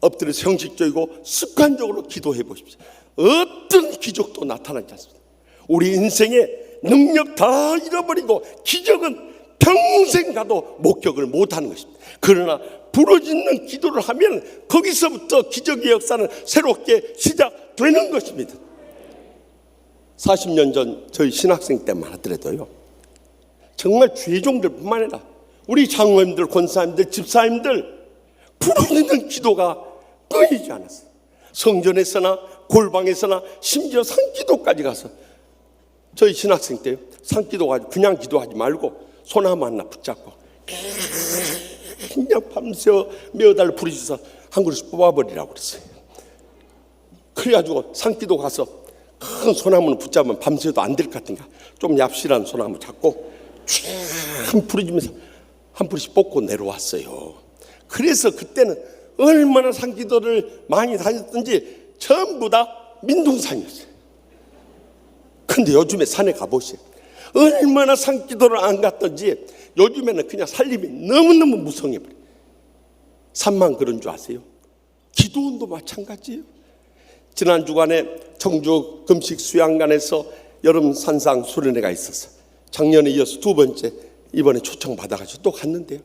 엎드려서 형식적이고 습관적으로 기도해 보십시오. 어떤 기적도 나타나지 않습니다. 우리 인생에 능력 다 잃어버리고 기적은 평생 가도 목격을 못하는 것입니다. 그러나 부르짖는 기도를 하면 거기서부터 기적의 역사는 새롭게 시작되는 것입니다. 40년 전 저희 신학생 때만 하더라도요, 정말 죄종들뿐만 아니라 우리 장로님들, 권사님들, 집사님들 부르짖는 기도가 끊이지 않았어요. 성전에서나 골방에서나 심지어 산기도까지 가서 저희 신학생 때 산기도 가지고 그냥 기도하지 말고 소나무 하나 붙잡고 그냥 밤새 몇 달 부르짖어서 한 그릇 뽑아버리라고 그랬어요. 그래가지고 산기도 가서 큰 소나무는 붙잡으면 밤새도 안 될 것 같은가, 좀 얍실한 소나무 잡고 쫙 부르짖으면서 한 그릇씩 뽑고 내려왔어요. 그래서 그때는 얼마나 산기도를 많이 다녔던지 전부 다 민둥산이었어요. 근데 요즘에 산에 가보세요. 얼마나 산기도를 안 갔던지 요즘에는 그냥 살림이 너무너무 무성해버려요. 산만 그런 줄 아세요? 기도원도 마찬가지예요. 지난 주간에 청주 금식 수양관에서 여름 산상 수련회가 있었어요. 작년에 이어서 두 번째, 이번에 초청받아가지고 또 갔는데요,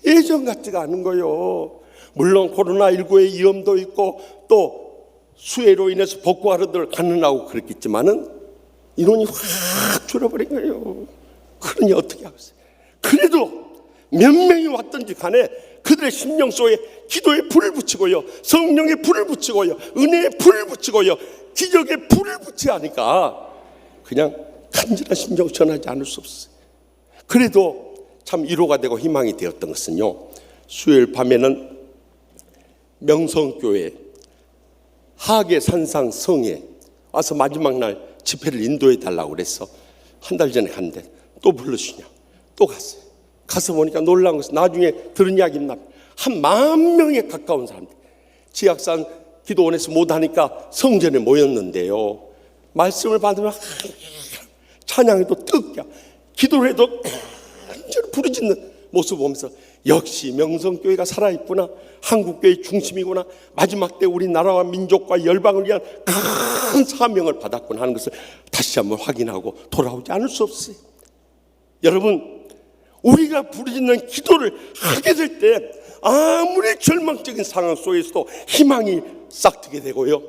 예전 같지가 않은 거예요. 물론 코로나19의 위험도 있고 또 수해로 인해서 복구하러들 가능하고 그랬겠지만은 인원이 확 줄어버린 거예요. 그러니 어떻게 하겠어요? 그래도 몇 명이 왔든지 간에 그들의 심령 속에 기도에 불을 붙이고요, 성령에 불을 붙이고요, 은혜에 불을 붙이고요, 기적에 불을 붙여야 하니까 그냥 간절한 심정 전하지 않을 수 없어요. 그래도 참 위로가 되고 희망이 되었던 것은요, 수요일 밤에는 명성교회 하계 산상 성에 와서 마지막 날 집회를 인도해 달라고 그래서 한 달 전에 갔는데 또 불러주냐, 또 갔어요. 가서 보니까 놀라운 것은 나중에 들은 이야기입니다. 한 10,000명에 가까운 사람들, 지악산 기도원에서 못하니까 성전에 모였는데요, 말씀을 받으면 찬양해도 뜨겁게, 기도를 해도 완전히 부르짖는 모습을 보면서 역시 명성교회가 살아있구나, 한국교회의 중심이구나, 마지막 때 우리나라와 민족과 열방을 위한 큰 사명을 받았구나 하는 것을 다시 한번 확인하고 돌아오지 않을 수 없어요. 여러분, 우리가 부르짖는 기도를 하게 될 때 아무리 절망적인 상황 속에서도 희망이 싹트게 되고요,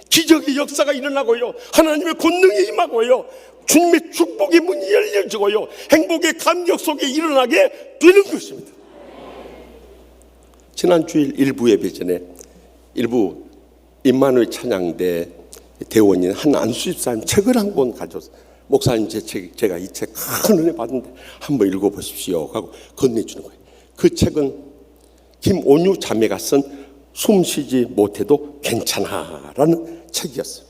기적의 역사가 일어나고요, 하나님의 권능이 임하고요, 주님의 축복의 문이 열려지고요, 행복의 감격 속에 일어나게 되는 것입니다. 지난 주일 일부 예배 전에 일부 임마누엘 찬양대 대원인 한 안수집사님 책을 한 권 가져서, 목사님 제가 이 책 큰 은혜 받은데 한번 읽어보십시오 하고 건네주는 거예요. 그 책은 김온유 자매가 쓴 숨쉬지 못해도 괜찮아라는 책이었어요.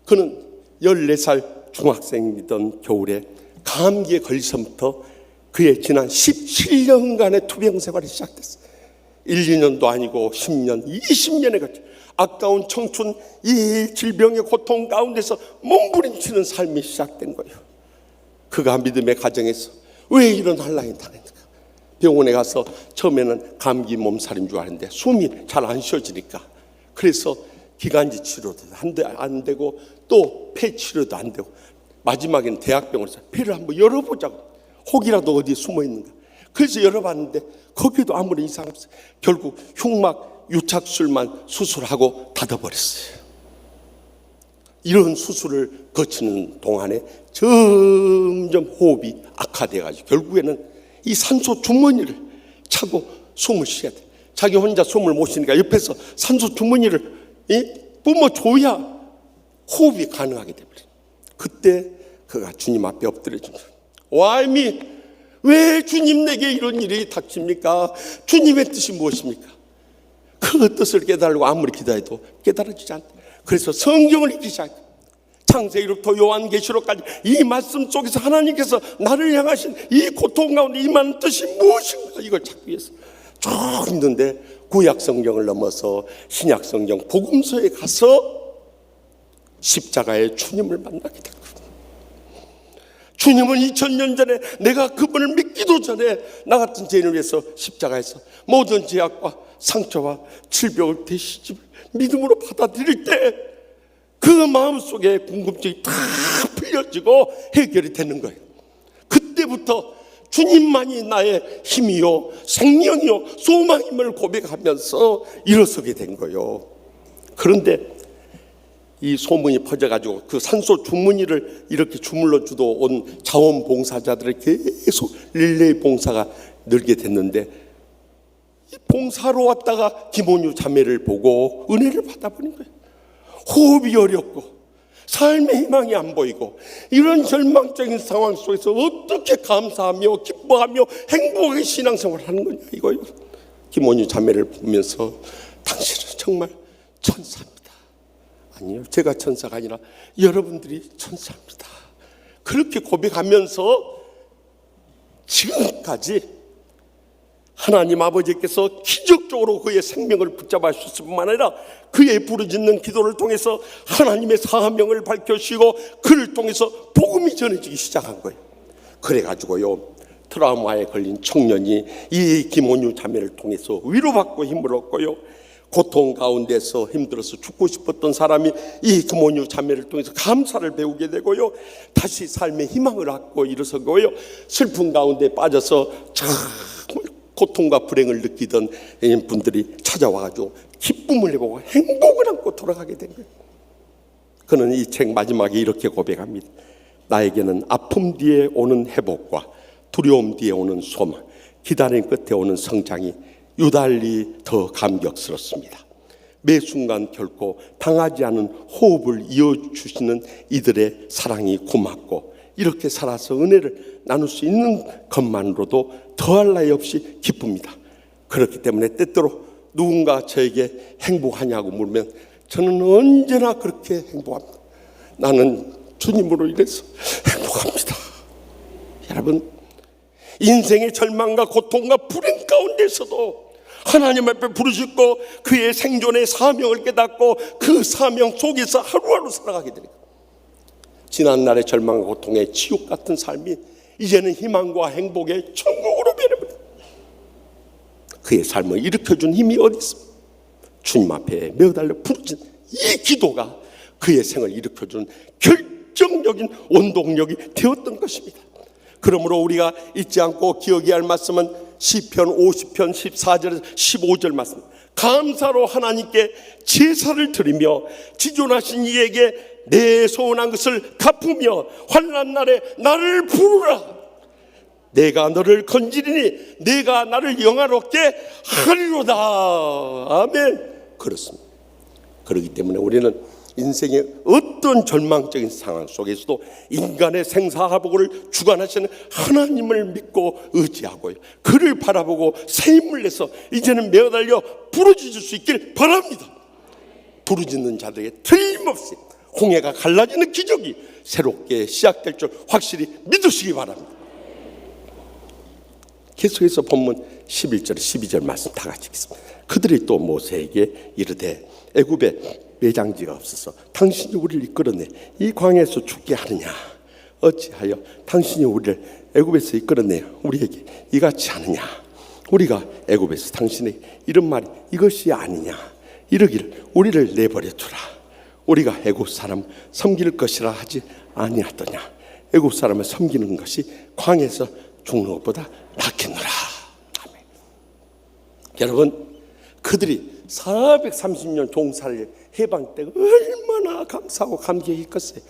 그는 14살 중학생이던 겨울에 감기에 걸려서부터 그의 지난 17년간의 투병 생활이 시작됐어요. 1, 2년도 아니고 10년, 20년에 걸쳐 아까운 청춘, 이 질병의 고통 가운데서 몸부림치는 삶이 시작된 거예요. 그가 믿음의 가정에서 왜 이런 환란이 당했는가? 병원에 가서 처음에는 감기 몸살인 줄 알았는데 숨이 잘 안 쉬어지니까, 그래서 기관지 치료도 안 되고 또 폐 치료도 안 되고 마지막에는 대학병원에서 폐를 한번 열어보자고, 혹이라도 어디에 숨어 있는가. 그래서 열어봤는데 거기도 아무런 이상 없어요. 결국 흉막 유착술만 수술하고 닫아버렸어요. 이런 수술을 거치는 동안에 점점 호흡이 악화돼가지고 결국에는 이 산소 주머니를 차고 숨을 쉬어야 돼. 자기 혼자 숨을 못 쉬니까 옆에서 산소 주머니를 뿜어줘야 호흡이 가능하게 돼버려요. 그때 그가 주님 앞에 엎드려줍니다. 와이미, 왜 주님 내게 이런 일이 닥칩니까? 주님의 뜻이 무엇입니까? 그 뜻을 깨달으려고 아무리 기도해도 깨달아지지 않다. 그래서 성경을 읽기 시작해요. 창세기로부터 요한계시록까지 이 말씀 속에서 하나님께서 나를 향하신 이 고통 가운데 임하는 뜻이 무엇인가, 이걸 찾기 위해서 쭉 있는데 구약 성경을 넘어서 신약 성경 복음서에 가서 십자가의 주님을 만나게 된 거예요. 주님은 2000년 전에 내가 그분을 믿기도 전에 나 같은 죄인을 위해서 십자가에서 모든 죄악과 상처와 질병을 대신을 믿음으로 받아들일 때 그 마음속에 궁금증이 다 풀려지고 해결이 되는 거예요. 그때부터 주님만이 나의 힘이요 생명이요 소망임을 고백하면서 일어서게 된 거예요. 그런데 이 소문이 퍼져가지고 그 산소 주머니를 이렇게 주물러 주도 온 자원봉사자들의 계속 릴레이 봉사가 늘게 됐는데, 이 봉사로 왔다가 김원유 자매를 보고 은혜를 받아버린 거예요. 호흡이 어렵고 삶의 희망이 안 보이고 이런 절망적인 상황 속에서 어떻게 감사하며 기뻐하며 행복하게 신앙생활을 하는 거냐 이거예요. 김원유 자매를 보면서 당신은 정말 천사입니다. 아니요, 제가 천사가 아니라 여러분들이 천사입니다. 그렇게 고백하면서 지금까지 하나님 아버지께서 기적적으로 그의 생명을 붙잡아 주실 뿐만 아니라 그의 부르짖는 기도를 통해서 하나님의 사명을 밝혀주시고 그를 통해서 복음이 전해지기 시작한 거예요. 그래가지고요, 트라우마에 걸린 청년이 이 김원유 자매를 통해서 위로받고 힘을 얻고요, 고통 가운데서 힘들어서 죽고 싶었던 사람이 이 김원유 자매를 통해서 감사를 배우게 되고요, 다시 삶의 희망을 얻고 일어서고요, 슬픔 가운데 빠져서 정말 고통과 불행을 느끼던 분들이 찾아와가지고 기쁨을 해보고 행복을 안고 돌아가게 된 거예요. 그는 이 책 마지막에 이렇게 고백합니다. 나에게는 아픔 뒤에 오는 회복과 두려움 뒤에 오는 소망, 기다림 끝에 오는 성장이 유달리 더 감격스럽습니다. 매 순간 결코 당하지 않은 호흡을 이어주시는 이들의 사랑이 고맙고, 이렇게 살아서 은혜를 나눌 수 있는 것만으로도 더할 나위 없이 기쁩니다. 그렇기 때문에 때때로 누군가 저에게 행복하냐고 물으면 저는 언제나 그렇게 행복합니다. 나는 주님으로 인해서 행복합니다. 여러분, 인생의 절망과 고통과 불행 가운데서도 하나님 앞에 부르짖고 그의 생존의 사명을 깨닫고 그 사명 속에서 하루하루 살아가게 됩니다. 지난날의 절망과 고통의 지옥 같은 삶이 이제는 희망과 행복의 천국으로 변해버립니다. 그의 삶을 일으켜준 힘이 어디 있습니까? 주님 앞에 매달려 부르짖은 이 기도가 그의 생을 일으켜준 결정적인 원동력이 되었던 것입니다. 그러므로 우리가 잊지 않고 기억해야 할 말씀은 시편 50편 14절에서 15절 말씀, 감사로 하나님께 제사를 드리며 지존하신 이에게 내 소원한 것을 갚으며 환난 날에 나를 부르라. 내가 너를 건지리니 내가 나를 영화롭게 하리로다. 아멘. 그렇습니다. 그렇기 때문에 우리는 인생의 어떤 절망적인 상황 속에서도 인간의 생사화복을 주관하시는 하나님을 믿고 의지하고요, 그를 바라보고 새 힘을 내서 이제는 매어달려 부르짖을 수 있길 바랍니다. 부르짖는 자들에게 틀림없이 홍해가 갈라지는 기적이 새롭게 시작될 줄 확실히 믿으시기 바랍니다. 계속해서 본문 11절 12절 말씀 다 같이 읽겠습니다. 그들이 또 모세에게 이르되 애굽에 매장지가 없어서 당신이 우리를 이끌어내 이 광야에서 죽게 하느냐? 어찌하여 당신이 우리를 애굽에서 이끌어내 우리에게 이같이 하느냐? 우리가 애굽에서 당신에게 이런 말이 이것이 아니냐? 이르기를 우리를 내버려 두라. 우리가 애굽 사람 섬길 것이라 하지 아니하더냐? 애굽 사람을 섬기는 것이 광야에서 죽는 것보다 낫겠노라. 아멘. 여러분, 그들이 430년 종살이 해방 때 얼마나 감사하고 감격했겠어요.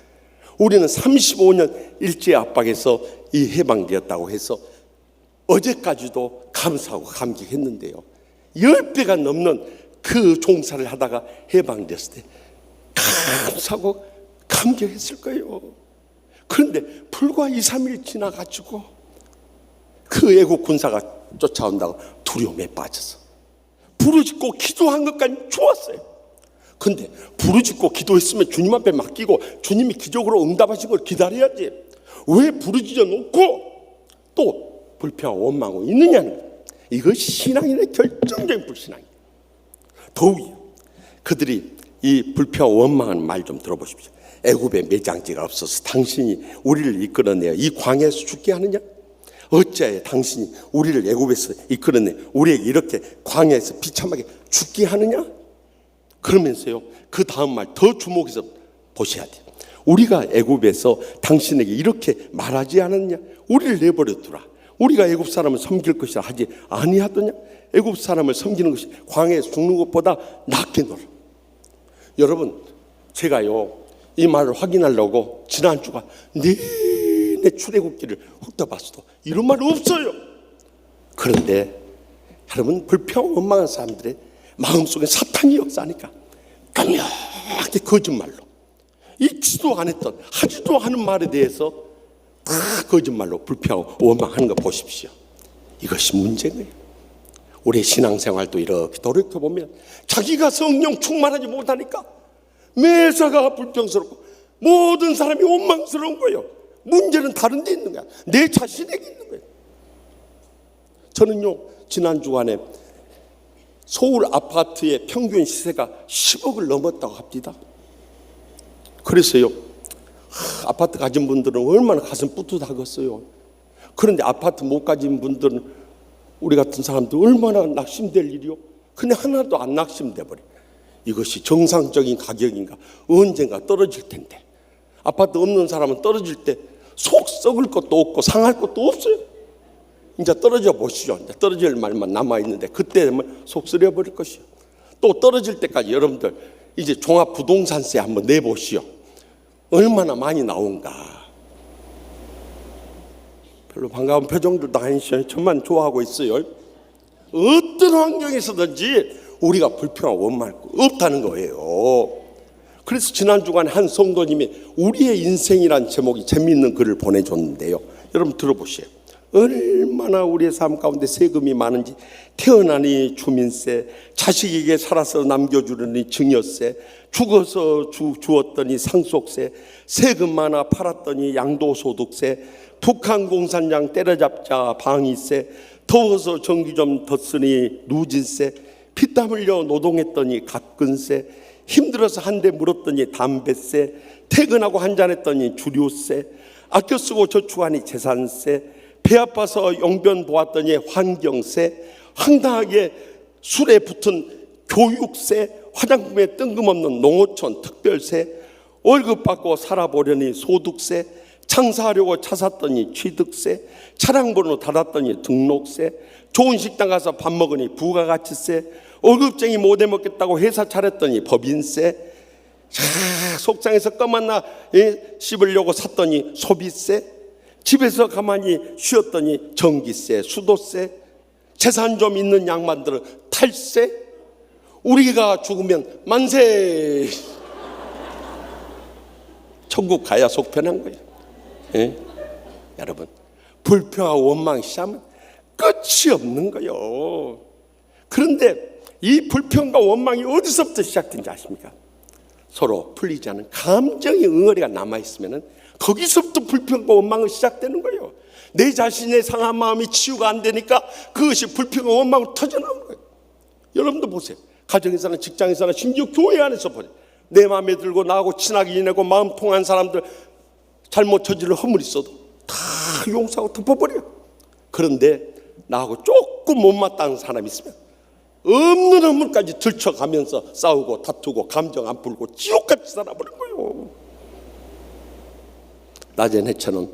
우리는 35년 일제 압박에서 이 해방되었다고 해서 어제까지도 감사하고 감격했는데요, 10배가 넘는 그 종살을 하다가 해방됐을 때 감사하고 감격했을 거예요. 그런데 불과 2, 3일 지나가지고 그 애국 군사가 쫓아온다고 두려움에 빠져서 부르짖고 기도한 것까지 좋았어요. 근데 부르짖고 기도했으면 주님 앞에 맡기고 주님이 기적으로 응답하신 걸 기다려야지. 왜 부르짖어 놓고 또 불평하고 원망하고 있느냐는 거예요. 이것이 신앙인의 결정적인 불신앙이에요. 더욱이 그들이 이 불평하고 원망하는 말 좀 들어보십시오. 애굽에 매장지가 없어서 당신이 우리를 이끌어내어 이 광야에서 죽게 하느냐? 어찌하여 당신이 우리를 애굽에서 이끌어내 우리에게 이렇게 광야에서 비참하게 죽게 하느냐? 그러면서요, 그 다음 말 더 주목해서 보셔야 돼요. 우리가 애굽에서 당신에게 이렇게 말하지 않았냐? 우리를 내버려 두라. 우리가 애굽 사람을 섬길 것이라 하지 아니하더냐? 애굽 사람을 섬기는 것이 광야에서 죽는 것보다 낫겠노라. 여러분, 제가요 이 말을 확인하려고 지난주가 내내 출애굽기를 훑어봤어도 이런 말 없어요. 그런데 여러분, 불평 원망한 사람들의 마음속에 사탄이 역사하니까 강력하게 거짓말로 읽지도 안 했던 하지도 않은 말에 대해서 다 거짓말로 불평하고 원망하는 거 보십시오. 이것이 문제인 거예요. 우리의 신앙생활도 이렇게 돌이켜보면 자기가 성령 충만하지 못하니까 매사가 불평스럽고 모든 사람이 원망스러운 거예요. 문제는 다른 데 있는 거야. 내 자신에게 있는 거예요. 저는요 지난 주간에 서울 아파트의 평균 시세가 10억을 넘었다고 합니다. 그래서요 아파트 가진 분들은 얼마나 가슴 뿌듯하겠어요. 그런데 아파트 못 가진 분들은 우리 같은 사람들 얼마나 낙심될 일이요. 근데 하나도 안 낙심돼 버려. 이것이 정상적인 가격인가? 언젠가 떨어질 텐데. 아파트 없는 사람은 떨어질 때 속 썩을 것도 없고 상할 것도 없어요. 이제 떨어져 보시죠. 이제 떨어질 말만 남아 있는데 그때 되면 속 쓰려 버릴 것이요. 또 떨어질 때까지 여러분들 이제 종합 부동산세 한번 내보시오. 얼마나 많이 나온가. 별로 반가운 표정들도 아니시죠. 저만 좋아하고 있어요. 어떤 환경에서든지 우리가 불평하고 원망할 거 없다는 거예요. 그래서 지난 주간에 한 성도님이 우리의 인생이란 제목이 재미있는 글을 보내줬는데요. 여러분 들어보세요. 얼마나 우리의 삶 가운데 세금이 많은지, 태어나니 주민세, 자식에게 살아서 남겨주려니 증여세, 죽어서 주었더니 상속세, 세금 많아 팔았더니 양도소득세, 북한 공산장 때려잡자 방위세, 더워서 전기 좀 덧쓰니 누진세, 피땀 흘려 노동했더니 각근세, 힘들어서 한 대 물었더니 담배세, 퇴근하고 한잔했더니 주류세, 아껴 쓰고 저축하니 재산세, 배 아파서 용변 보았더니 환경세, 황당하게 술에 붙은 교육세, 화장품에 뜬금없는 농어촌 특별세, 월급 받고 살아보려니 소득세, 장사하려고 차 샀더니 취득세, 차량 번호 달았더니 등록세, 좋은 식당 가서 밥 먹으니 부가가치세, 월급쟁이 못 해먹겠다고 회사 차렸더니 법인세, 속상해서 껌하나 씹으려고 샀더니 소비세, 집에서 가만히 쉬었더니 전기세, 수도세, 재산 좀 있는 양반들은 탈세, 우리가 죽으면 만세. 천국 가야 속 편한 거예요. 예? 여러분, 불평하고 원망이 시작하면 끝이 없는 거예요. 그런데 이 불평과 원망이 어디서부터 시작된지 아십니까? 서로 풀리지 않은 감정의 응어리가 남아있으면 거기서부터 불평과 원망이 시작되는 거예요. 내 자신의 상한 마음이 치유가 안 되니까 그것이 불평과 원망으로 터져나오는 거예요. 여러분도 보세요. 가정에서나 직장에서나 심지어 교회 안에서 보세요. 내 마음에 들고 나하고 친하게 지내고 마음 통한 사람들 잘못 저지를 허물 있어도 다 용서하고 덮어버려요. 그런데 나하고 조금 못마땅한 사람이 있으면 없는 허물까지 들춰가면서 싸우고 다투고 감정 안 풀고 지옥같이 살아버린 거예요. 낮엔 해처럼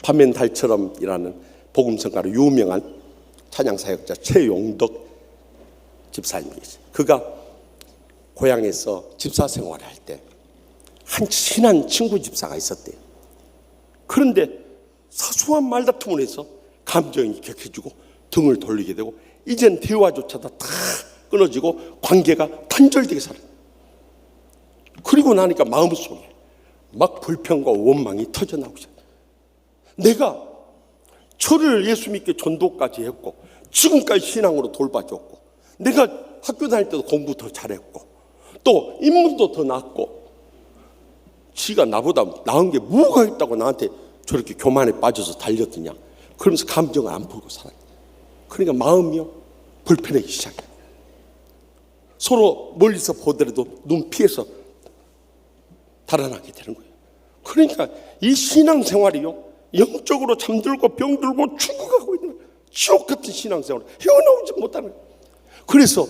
밤엔 달처럼이라는 복음성가로 유명한 찬양사역자 최용덕 집사님이 있어요. 그가 고향에서 집사 생활을 할 때 한 친한 친구 집사가 있었대요. 그런데 사소한 말다툼을 해서 감정이 격해지고 등을 돌리게 되고 이젠 대화조차도 다 끊어지고 관계가 단절되게 살아요. 그리고 나니까 마음속에 막 불평과 원망이 터져나오고 시작해요. 내가 저를 예수 믿게 전도까지 했고 지금까지 신앙으로 돌봐줬고 내가 학교 다닐 때도 공부 더 잘했고 또 인물도 더 낫고, 지가 나보다 나은 게 뭐가 있다고 나한테 저렇게 교만에 빠져서 달려드냐, 그러면서 감정을 안 풀고 살아요. 그러니까 마음이요 불편하기 시작해요. 서로 멀리서 보더라도 눈 피해서 달아나게 되는 거예요. 그러니까 이 신앙생활이요 영적으로 잠들고 병들고 죽어가고 있는 거예요. 지옥 같은 신앙생활을 헤어나오지 못하는 거예요. 그래서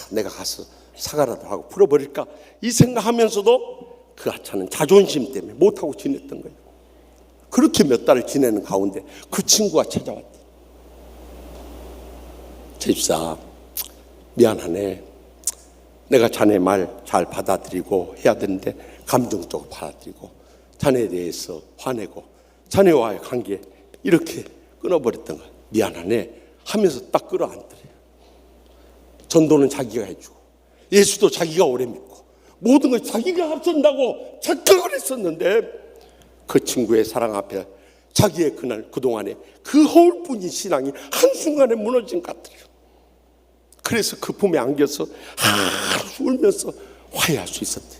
내가 가서 사과라도 하고 풀어버릴까 이 생각하면서도 그 아차는 자존심 때문에 못하고 지냈던 거예요. 그렇게 몇 달을 지내는 가운데 그 친구가 찾아왔대. 집사, 미안하네. 내가 자네 말 잘 받아들이고 해야 되는데 감정적으로 받아들이고 자네에 대해서 화내고 자네와의 관계 이렇게 끊어버렸던 거야. 미안하네 하면서 딱 끌어안더래요. 전도는 자기가 해주고 예수도 자기가 오래 믿고 모든 걸 자기가 앞선다고 착각을 했었는데 그 친구의 사랑 앞에 자기의 그동안에 그 허울뿐인 신앙이 한순간에 무너진 것 같더래요. 그래서 그 품에 안겨서 하루 울면서 화해할 수 있었대.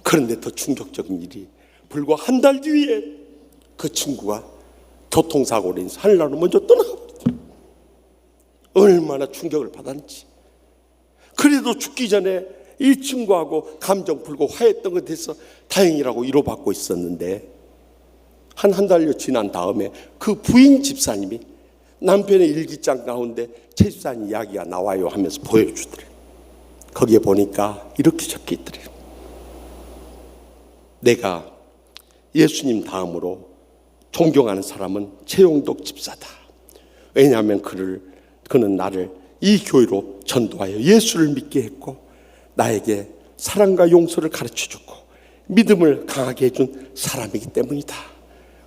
그런데 더 충격적인 일이 불과 한 달 뒤에 그 친구가 교통사고로 인해서 하늘나라로 먼저 떠나가버렸대. 얼마나 충격을 받았는지. 그래도 죽기 전에 이 친구하고 감정 풀고 화해했던 것에 대해서 다행이라고 위로받고 있었는데 한 달여 지난 다음에 그 부인 집사님이 남편의 일기장 가운데 최 집사님 이야기가 나와요 하면서 보여주더래요. 거기에 보니까 이렇게 적혀 있더래요. 내가 예수님 다음으로 존경하는 사람은 최용덕 집사다. 왜냐하면 그는 나를 이 교회로 전도하여 예수를 믿게 했고 나에게 사랑과 용서를 가르쳐줬고 믿음을 강하게 해준 사람이기 때문이다.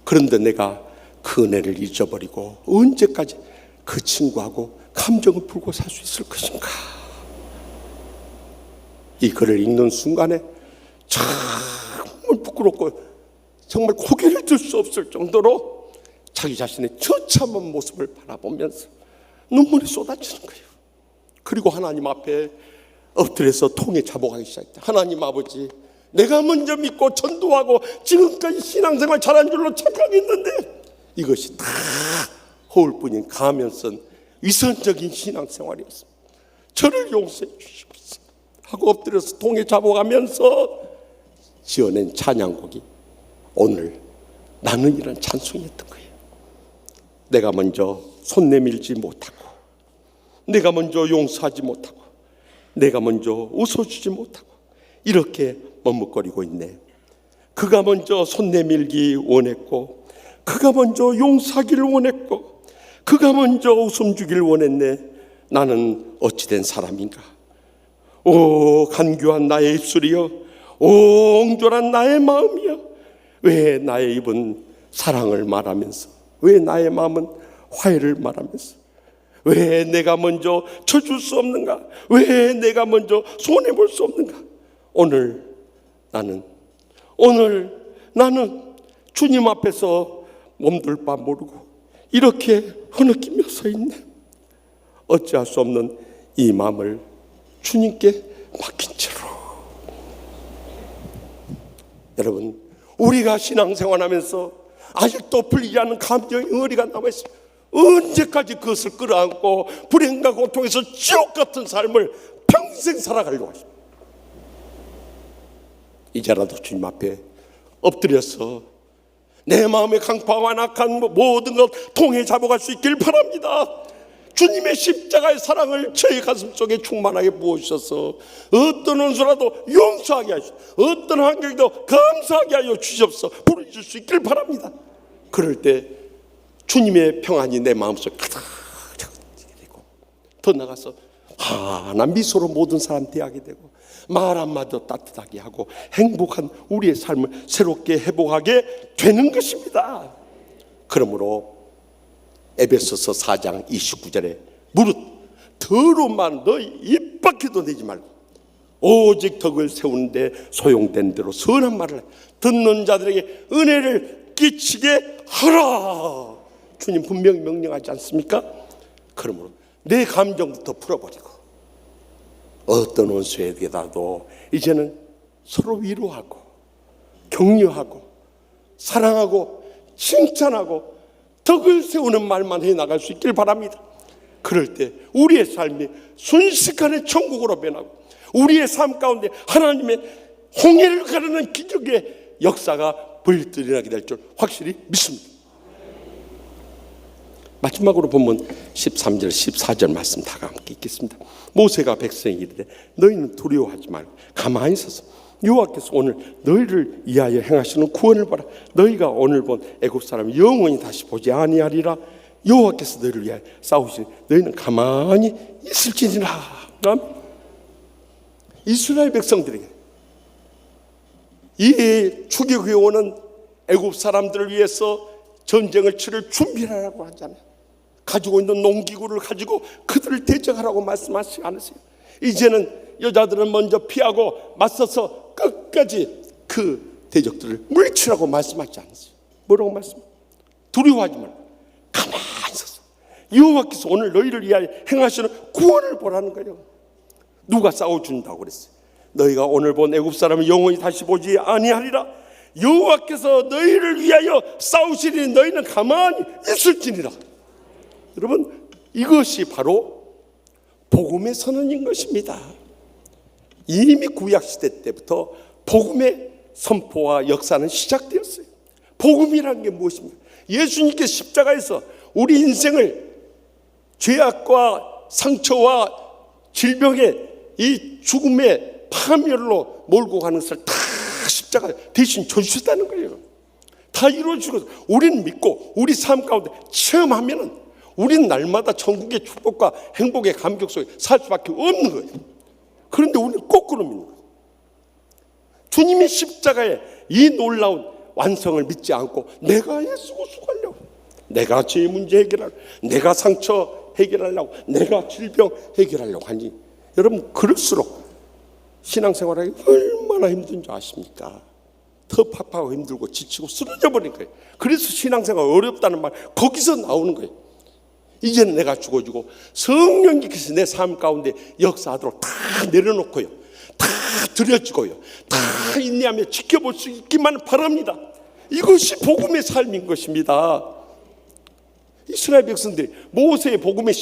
그런데 내가 그 은혜를 잊어버리고 언제까지 그 친구하고 감정을 풀고 살 수 있을 것인가. 이 글을 읽는 순간에 정말 부끄럽고 정말 고개를 들 수 없을 정도로 자기 자신의 처참한 모습을 바라보면서 눈물이 쏟아지는 거예요. 그리고 하나님 앞에 엎드려서 통에 자복하기 시작했다. 하나님 아버지, 내가 먼저 믿고 전도하고 지금까지 신앙생활 잘한 줄로 착각했는데 이것이 다 허울뿐인 가면선 위선적인 신앙생활이었습니다. 저를 용서해 주시옵소서 하고 엎드려서 통에 자복하면서 지어낸 찬양곡이 오늘 나는이란 찬송이었던 거예요. 내가 먼저 손 내밀지 못하고 내가 먼저 용서하지 못하고 내가 먼저 웃어주지 못하고 이렇게 머뭇거리고 있네. 그가 먼저 손 내밀기 원했고 그가 먼저 용서하기를 원했고 그가 먼저 웃음 주기를 원했네. 나는 어찌된 사람인가. 오 간교한 나의 입술이여, 오 옹졸한 나의 마음이여, 왜 나의 입은 사랑을 말하면서 왜 나의 마음은 화해를 말하면서 왜 내가 먼저 쳐줄 수 없는가, 왜 내가 먼저 손해볼 수 없는가. 오늘 나는 주님 앞에서 몸둘 바 모르고 이렇게 흐느끼며 서 있네. 어찌할 수 없는 이 마음을 주님께 맡긴 채로. 여러분, 우리가 신앙생활하면서 아직도 풀리지 않은 감정의 의리가 남아있어요. 언제까지 그것을 끌어안고 불행과 고통에서 지옥 같은 삶을 평생 살아가려고 하십니까? 이제라도 주님 앞에 엎드려서 내 마음의 강파와 낙한 모든 것 통해 잡아갈 수 있길 바랍니다. 주님의 십자가의 사랑을 저희 가슴 속에 충만하게 부어주셔서 어떤 원수라도 용서하게 하시고 어떤 환경도 감사하게 하여 주시옵소서 부르실 수 있길 바랍니다. 그럴 때 주님의 평안이 내 마음속에 가득 되고 더 나가서 환한 미소로 모든 사람 대하게 되고 말 한마디도 따뜻하게 하고 행복한 우리의 삶을 새롭게 회복하게 되는 것입니다. 그러므로 에베소서 4장 29절에 무릇 더러운 말 너희 입 밖에도 내지 말고 오직 덕을 세우는데 소용된 대로 선한 말을 듣는 자들에게 은혜를 끼치게 하라. 주님 분명히 명령하지 않습니까? 그러므로 내 감정부터 풀어버리고 어떤 원수에게라도 이제는 서로 위로하고 격려하고 사랑하고 칭찬하고 덕을 세우는 말만 해나갈 수 있길 바랍니다. 그럴 때 우리의 삶이 순식간에 천국으로 변하고 우리의 삶 가운데 하나님의 홍해를 가르는 기적의 역사가 벌어지게 될 줄 확실히 믿습니다. 마지막으로 본문 13절 14절 말씀 다 함께 읽겠습니다. 모세가 백성에게 이르되 너희는 두려워하지 말고 가만히 서서 여호와께서 오늘 너희를 위하여 행하시는 구원을 보라. 너희가 오늘 본 애굽 사람 영원히 다시 보지 아니하리라. 여호와께서 너희를 위하여 싸우시니 너희는 가만히 있을지니라. 이스라엘 백성들에게 이 출애굽에 오는 애굽 사람들을 위해서 전쟁을 치를 준비하라고 하잖아요. 가지고 있는 농기구를 가지고 그들을 대적하라고 말씀하시지 않으세요? 이제는 여자들은 먼저 피하고 맞서서 끝까지 그 대적들을 물리치라고 말씀하지 않으세요? 뭐라고 말씀해요? 두려워하지 말고 가만히 서서 여호와께서 오늘 너희를 위하여 행하시는 구원을 보라는 거예요. 누가 싸워준다고 그랬어요? 너희가 오늘 본 애굽 사람을 영원히 다시 보지 아니하리라. 여호와께서 너희를 위하여 싸우시니 너희는 가만히 있을지니라. 여러분, 이것이 바로 복음의 선언인 것입니다. 이미 구약시대 때부터 복음의 선포와 역사는 시작되었어요. 복음이라는 게 무엇입니까? 예수님께서 십자가에서 우리 인생을 죄악과 상처와 질병의 이 죽음의 파멸로 몰고 가는 것을 다 십자가 대신 져주셨다는 거예요. 다 이루어지고 우리는 믿고 우리 삶 가운데 체험하면은 우리는 날마다 천국의 축복과 행복의 감격 속에 살 수밖에 없는 거예요. 그런데 우리는 거꾸로 믿는 거예요. 주님의 십자가의 이 놀라운 완성을 믿지 않고 내가 예수고 수고하려고, 내가 죄의 문제 해결하려고, 내가 상처 해결하려고, 내가 질병 해결하려고 하니 여러분, 그럴수록 신앙생활하기 얼마나 힘든 줄 아십니까? 더 팍팍하고 힘들고 지치고 쓰러져 버린 거예요. 그래서 신앙생활 어렵다는 말 거기서 나오는 거예요. 이제는 내가 죽어지고 성령님께서 내 삶 가운데 역사하도록 다 내려놓고요, 다 드려지고요, 다 인내하며 지켜볼 수 있기만 바랍니다. 이것이 복음의 삶인 것입니다. 이스라엘 백성들이 모세의 복음의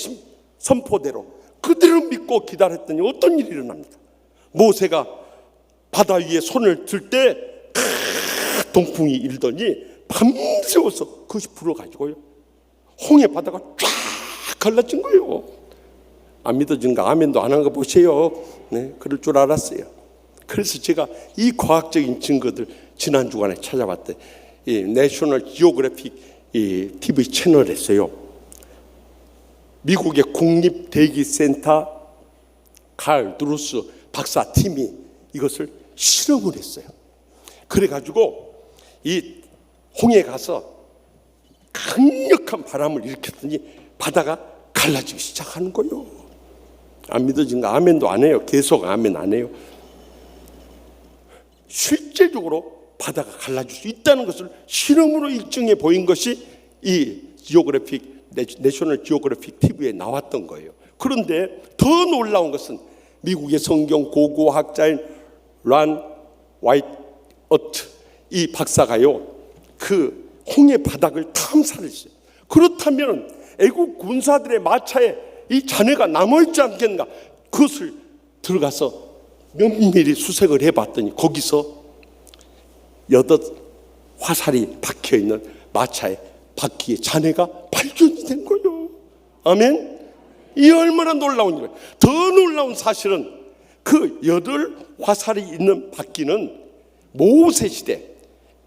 선포대로 그대로 믿고 기다렸더니 어떤 일이 일어납니까? 모세가 바다 위에 손을 들 때 동풍이 일더니 밤새워서 그것이 불어가지고요, 홍해 바다가 쫙 갈라진 거예요. 안 믿어진가? 아멘도 안 한 거 보세요. 네, 그럴 줄 알았어요. 그래서 제가 이 과학적인 증거들 지난 주간에 찾아봤대. 이 내셔널 지오그래픽 이 TV 채널에서요, 미국의 국립대기센터 칼 드루스 박사 팀이 이것을 실험을 했어요. 그래가지고 이 홍해에 가서 강력한 바람을 일으켰더니 바다가 갈라지기 시작하는 거예요. 안 믿어진가? 아멘도 안 해요. 계속 아멘 안 해요. 실제적으로 바다가 갈라질 수 있다는 것을 실험으로 입증해 보인 것이 이 내셔널 지오그래픽 TV에 나왔던 거예요. 그런데 더 놀라운 것은 미국의 성경 고고학자인 란 와이어트 이 박사가요, 그 홍해 바닥을 탐사를 했어요. 그렇다면 애국 군사들의 마차에 이 잔해가 남아있지 않겠는가? 그것을 들어가서 면밀히 수색을 해봤더니 거기서 8 화살이 박혀있는 마차의 바퀴에 잔해가 발견이 된 거예요. 아멘. 이 얼마나 놀라운 일이에요. 더 놀라운 사실은 그 8 화살이 있는 바퀴는 모세 시대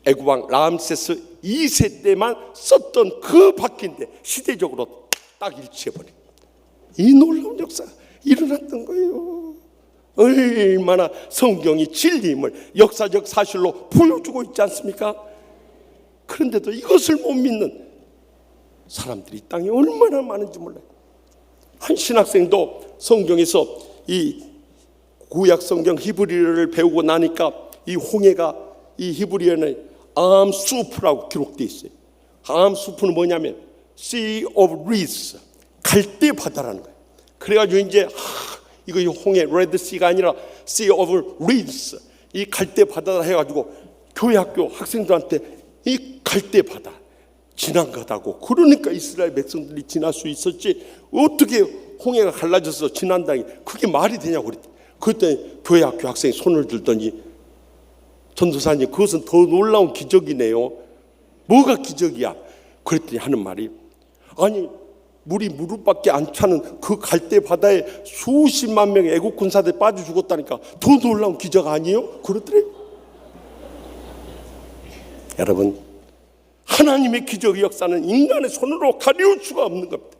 애굽왕 람세스 2세 때만 썼던 그 바퀴인데 시대적으로 딱 일치해버린 이 놀라운 역사가 일어났던 거예요. 얼마나 성경이 진리임을 역사적 사실로 보여주고 있지 않습니까? 그런데도 이것을 못 믿는 사람들이 이 땅에 얼마나 많은지 몰라요. 한 신학생도 성경에서 이 구약 성경 히브리어를 배우고 나니까 이 홍해가 이 히브리어는 암수프라고 기록되어 있어요. 암수프는 뭐냐면 Sea of Reeds, 갈대 바다라는 거예요. 그래가지고 이제 이거 이 홍해 레드시가 아니라 Sea of Reeds, 이 갈대 바다다 해가지고 교회 학교 학생들한테 이 갈대 바다 지난 거다고. 그러니까 이스라엘 백성들이 지날 수 있었지, 어떻게 홍해가 갈라져서 지난다니 그게 말이 되냐고 그랬더니, 그때 교회 학교 학생이 손을 들더니 전도사님, 그것은 더 놀라운 기적이네요. 뭐가 기적이야? 그랬더니 하는 말이, 아니 물이 무릎밖에 안 차는 그 갈대 바다에 수십만 명의 애국 군사들이 빠져 죽었다니까 더 놀라운 기적 아니에요? 그러더래요. 여러분, 하나님의 기적의 역사는 인간의 손으로 가려울 수가 없는 겁니다.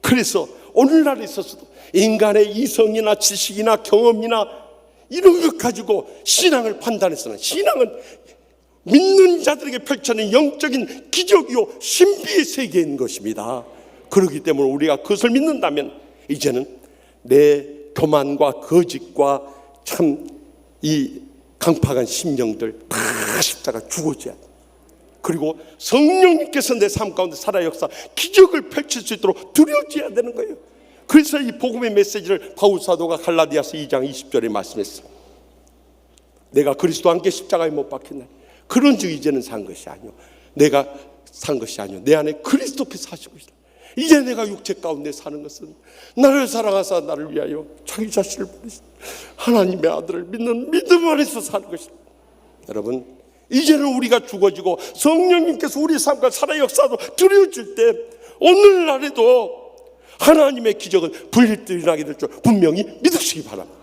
그래서 오늘날에 있어서도 인간의 이성이나 지식이나 경험이나 이런 것 가지고 신앙을 판단해서는, 신앙은 믿는 자들에게 펼쳐낸 영적인 기적이요 신비의 세계인 것입니다. 그렇기 때문에 우리가 그것을 믿는다면 이제는 내 교만과 거짓과 참 이 강팍한 심령들 다 십자가 죽어져야 돼. 그리고 성령님께서 내 삶 가운데 살아 역사 기적을 펼칠 수 있도록 두려워져야 되는 거예요. 그래서 이 복음의 메시지를 바울 사도가 갈라디아서 2장 20절에 말씀했어요. 내가 그리스도와 함께 십자가에 못 박혔나니 그런즉 이제는 산 것이 아니요 내가 산 것이 아니요 내 안에 그리스도께서 사시고 있다. 이제 내가 육체 가운데 사는 것은 나를 사랑하사 나를 위하여 자기 자신을 보내신 하나님의 아들을 믿는 믿음 안에서 사는 것이다. 여러분, 이제는 우리가 죽어지고 성령님께서 우리 삶과 살아 역사도 두려워질 때 오늘날에도 하나님의 기적은 불일들이 될 줄 분명히 믿으시기 바랍니다.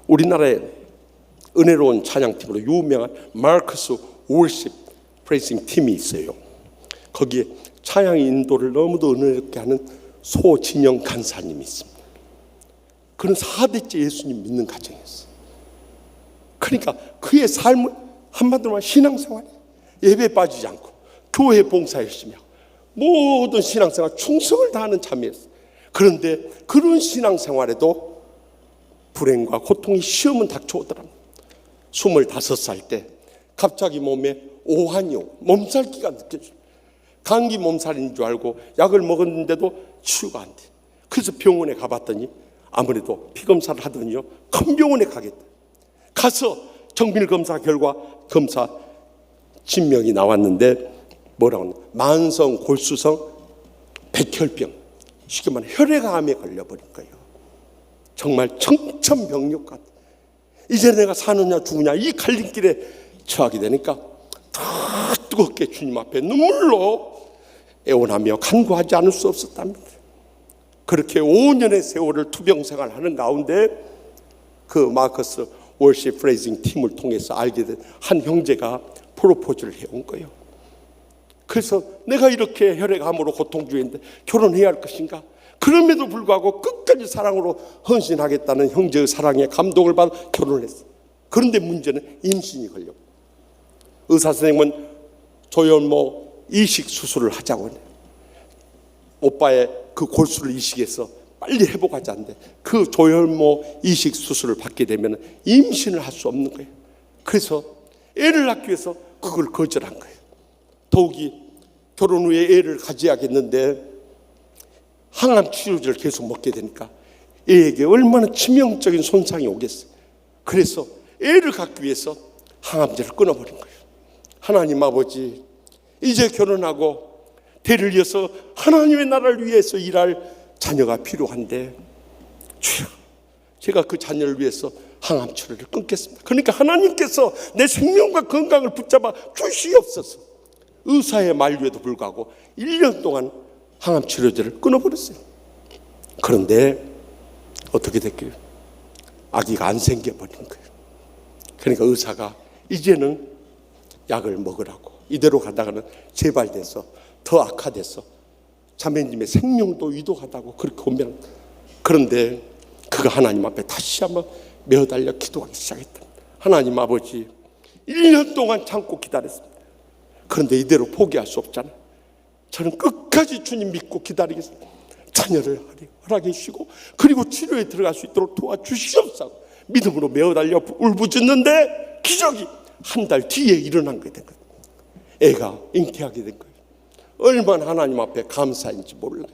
우리나라에 은혜로운 찬양팀으로 유명한 마커스 월십 프레이싱 팀이 있어요. 거기에 찬양 인도를 너무도 은혜롭게 하는 소진영 간사님이 있습니다. 그는 4대째 예수님 믿는 가정이었어요. 그러니까 그의 삶은 한마디로 말하면 신앙생활이에요. 예배에 빠지지 않고 교회 봉사 열심히 하고 모든 신앙생활 충성을 다하는 자매였어요. 그런데 그런 신앙생활에도 불행과 고통이 시험은 닥쳐오더랍니다. 25살 때 갑자기 몸에 오한요, 몸살기가 느껴져요. 감기 몸살인 줄 알고 약을 먹었는데도 치유가 안 돼. 그래서 병원에 가봤더니 아무래도 피검사를 하더니요, 큰 병원에 가겠다. 가서 정밀검사 결과 검사 진명이 나왔는데 뭐라고 하냐, 만성 골수성 백혈병, 쉽게 말해 혈액암에 걸려버린 거예요. 정말 청천벽력 같아. 이제 내가 사느냐 죽느냐 이 갈림길에 처하게 되니까 더 뜨겁게 주님 앞에 눈물로 애원하며 간구하지 않을 수 없었답니다. 그렇게 5년의 세월을 투병생활을 하는 가운데 그 마커스 월십 프레이징 팀을 통해서 알게 된 한 형제가 프로포즈를 해온 거예요. 그래서 내가 이렇게 혈액암으로 고통 중인데 결혼해야 할 것인가? 그럼에도 불구하고 끝까지 사랑으로 헌신하겠다는 형제의 사랑에 감동을 받아 결혼을 했어요. 그런데 문제는 임신이 걸려. 의사 선생님은 조현모 이식 수술을 하자고 해요. 오빠의 그 골수를 이식해서 빨리 회복하자는데 그 조현모 이식 수술을 받게 되면 임신을 할 수 없는 거예요. 그래서 애를 낳기 위해서 그걸 거절한 거예요. 더욱이 결혼 후에 애를 가져야겠는데 항암 치료제를 계속 먹게 되니까 애에게 얼마나 치명적인 손상이 오겠어요. 그래서 애를 갖기 위해서 항암제를 끊어버린 거예요. 하나님 아버지, 이제 결혼하고 대를 이어서 하나님의 나라를 위해서 일할 자녀가 필요한데 주여, 제가 그 자녀를 위해서 항암 치료를 끊겠습니다. 그러니까 하나님께서 내 생명과 건강을 붙잡아 주시옵소서. 의사의 만류에도 불구하고 1년 동안 항암 치료제를 끊어버렸어요. 그런데 어떻게 됐길래 아기가 안 생겨버린 거예요. 그러니까 의사가 이제는 약을 먹으라고, 이대로 가다가는 재발돼서 더 악화돼서 자매님의 생명도 위독하다고 그렇게 오면, 그런데 그가 하나님 앞에 다시 한번 매어달려 기도하기 시작했다. 하나님 아버지, 1년 동안 참고 기다렸습니다. 그런데 이대로 포기할 수 없잖아요. 저는 끝까지 주님 믿고 기다리겠습니다. 자녀를 허락해 주시고 그리고 치료에 들어갈 수 있도록 도와주시옵소서. 믿음으로 매어달려 울부짖는데 기적이 한 달 뒤에 일어난 게 된 거예요. 애가 잉태하게 된 거예요. 얼마나 하나님 앞에 감사인지 몰라요.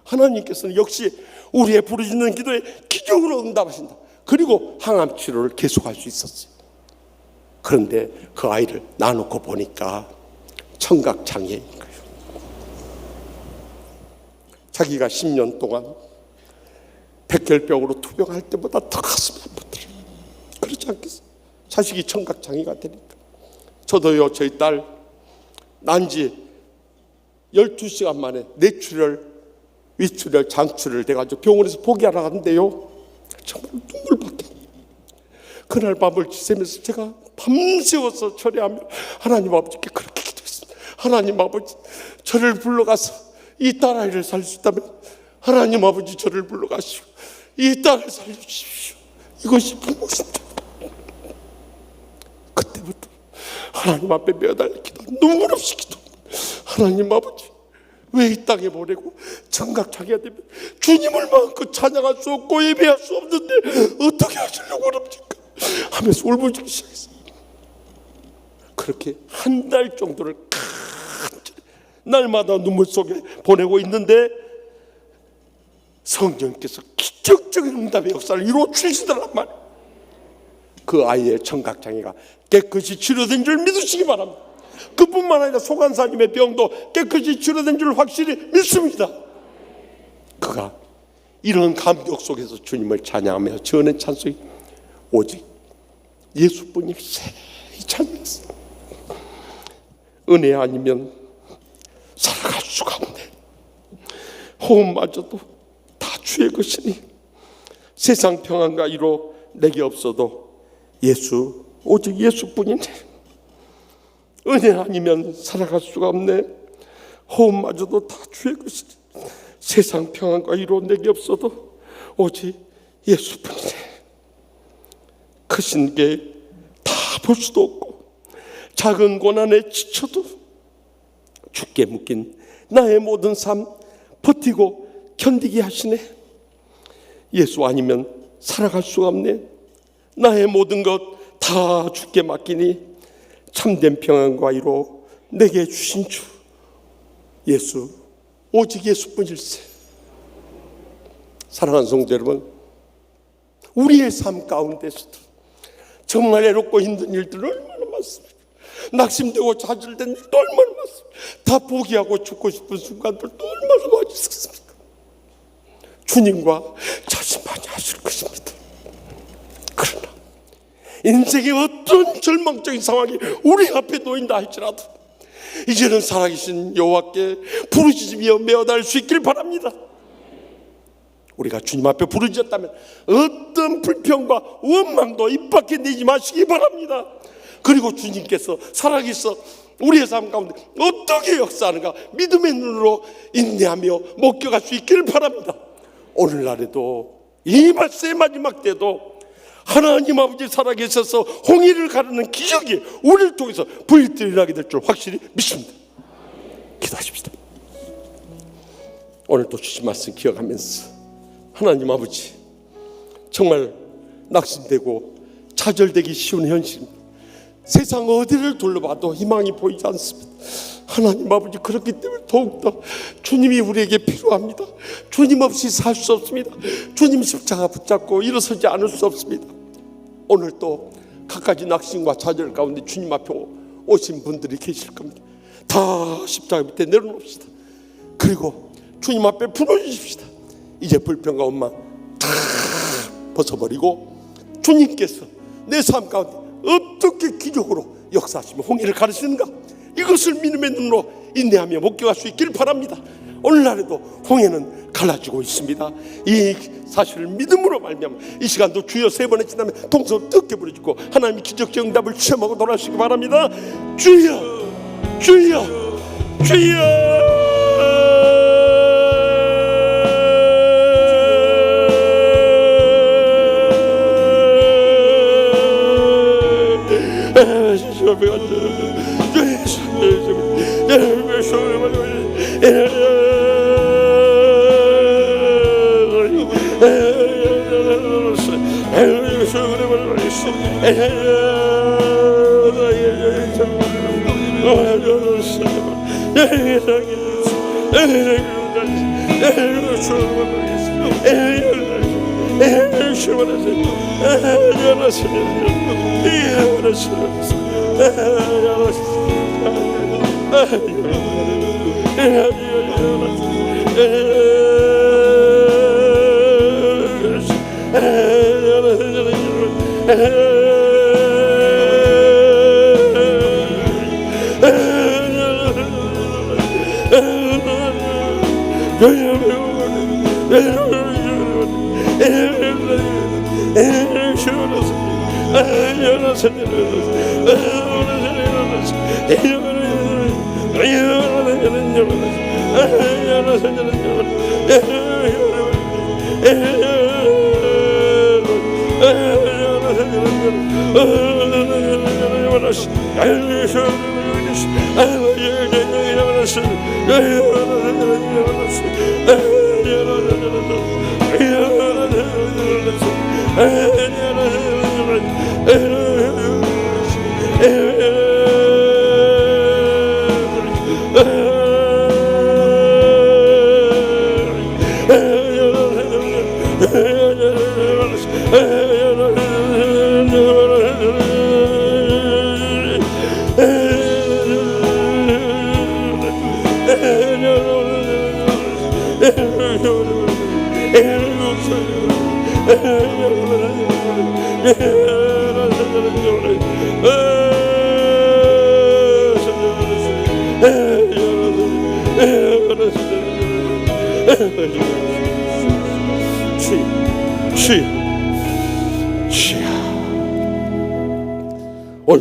하나님께서는 역시 우리의 부르짖는 기도에 기적으로 응답하신다. 그리고 항암 치료를 계속할 수 있었어요. 그런데 그 아이를 놔놓고 보니까 청각장애인 거예요. 자기가 10년 동안 백혈병으로 투병할 때보다 더 가슴이 아프더라. 그렇지 않겠어요? 자식이 청각장애가 되니까. 저도요, 저희 딸 난지 12시간 만에 뇌출혈, 위출혈, 장출혈 돼가지고 병원에서 포기하러 갔는데요, 정말 눈물밖에. 그날 밤을 지새면서 제가 밤새워서 절해하며 하나님 아버지께 그렇게 기도했습니다. 하나님 아버지, 저를 불러가서 이 딸아이를 살릴 수 있다면 하나님 아버지, 저를 불러가시오. 이 딸을 살려주십시오. 이것이 부모신다. 그때부터 하나님 앞에 매달려 기도, 눈물 없이 기도. 하나님 아버지, 왜 이 땅에 보내고 청각장애가 되면 주님을 마음껏 찬양할 수 없고 예배할 수 없는데 어떻게 하시려고 합니까? 하면서 울부짖기 시작했어요. 그렇게 한 달 정도를 간절히 날마다 눈물 속에 보내고 있는데 성령께서 기적적인 응답의 역사를 이루어 주시더란 말이에요. 그 아이의 청각장애가 깨끗이 치료된 줄 믿으시기 바랍니다. 그뿐만 아니라 소간사님의 병도 깨끗이 치료된 줄 확실히 믿습니다. 그가 이런 감격 속에서 주님을 찬양하며 지어낸 찬송이 오직 예수뿐이 세이 찬양했습니다. 은혜 아니면 살아갈 수가 없네. 호흡마저도 다 주의 것이니 세상 평안과 이로 내게 없어도 예수, 오직 예수뿐이네. 은혜 아니면 살아갈 수가 없네. 호흡마저도 다 주의 것이니 세상 평안과 이로 내게 없어도 오직 예수뿐이네. 크신 게 다 볼 수도 없고 작은 고난에 지쳐도 죽게 묶인 나의 모든 삶 버티고 견디게 하시네. 예수 아니면 살아갈 수가 없네. 나의 모든 것 다 주께 맡기니 참된 평안과 위로 내게 주신 주 예수, 오직 예수뿐일세. 사랑하는 성도 여러분, 우리의 삶 가운데서도 정말 애롭고 힘든 일들 얼마나 많습니까? 낙심되고 좌절된 일도 얼마나 많습니까? 다 포기하고 죽고 싶은 순간들도 얼마나 많이 있었습니까? 주님과 자신만이 하실 것입니다. 그러나 인생의 어떤 절망적인 상황이 우리 앞에 놓인다 할지라도 이제는 살아계신 여호와께 부르짖으며 매어달 수 있길 바랍니다. 우리가 주님 앞에 부르짖었다면 어떤 불평과 원망도 입 밖에 내지 마시기 바랍니다. 그리고 주님께서 살아계셔 우리의 삶 가운데 어떻게 역사하는가 믿음의 눈으로 인내하며 목격할 수 있기를 바랍니다. 오늘날에도 이 말세의 마지막 때도 하나님 아버지 살아계셔서 홍해를 가르는 기적이 우리를 통해서 불일하게 될 줄 확실히 믿습니다. 기도하십시다. 오늘도 주신 말씀 기억하면서 하나님 아버지, 정말 낙심되고 좌절되기 쉬운 현실입니다. 세상 어디를 둘러봐도 희망이 보이지 않습니다. 하나님 아버지, 그렇기 때문에 더욱더 주님이 우리에게 필요합니다. 주님 없이 살 수 없습니다. 주님 십자가 붙잡고 일어서지 않을 수 없습니다. 오늘 또 갖가지 낙심과 좌절 가운데 주님 앞에 오신 분들이 계실 겁니다. 다 십자가 밑에 내려놓읍시다. 그리고 주님 앞에 부르짖읍시다. 이제 불평과 원망 다 벗어버리고 주님께서 내 삶 가운데 어떻게 기적으로 역사하시며 홍해를 가르치는가, 이것을 믿음의 눈으로 인내하며 목격할 수 있기를 바랍니다. 오늘날에도 홍해는 갈라지고 있습니다. 이 사실을 믿음으로 말미암아 이 시간도 주여 세 번에 지나면 동서 뜨겁게 부르짖고 하나님의 기적적 응답을 체험하고 돌아오시기 바랍니다. 주여, 주여, 주여.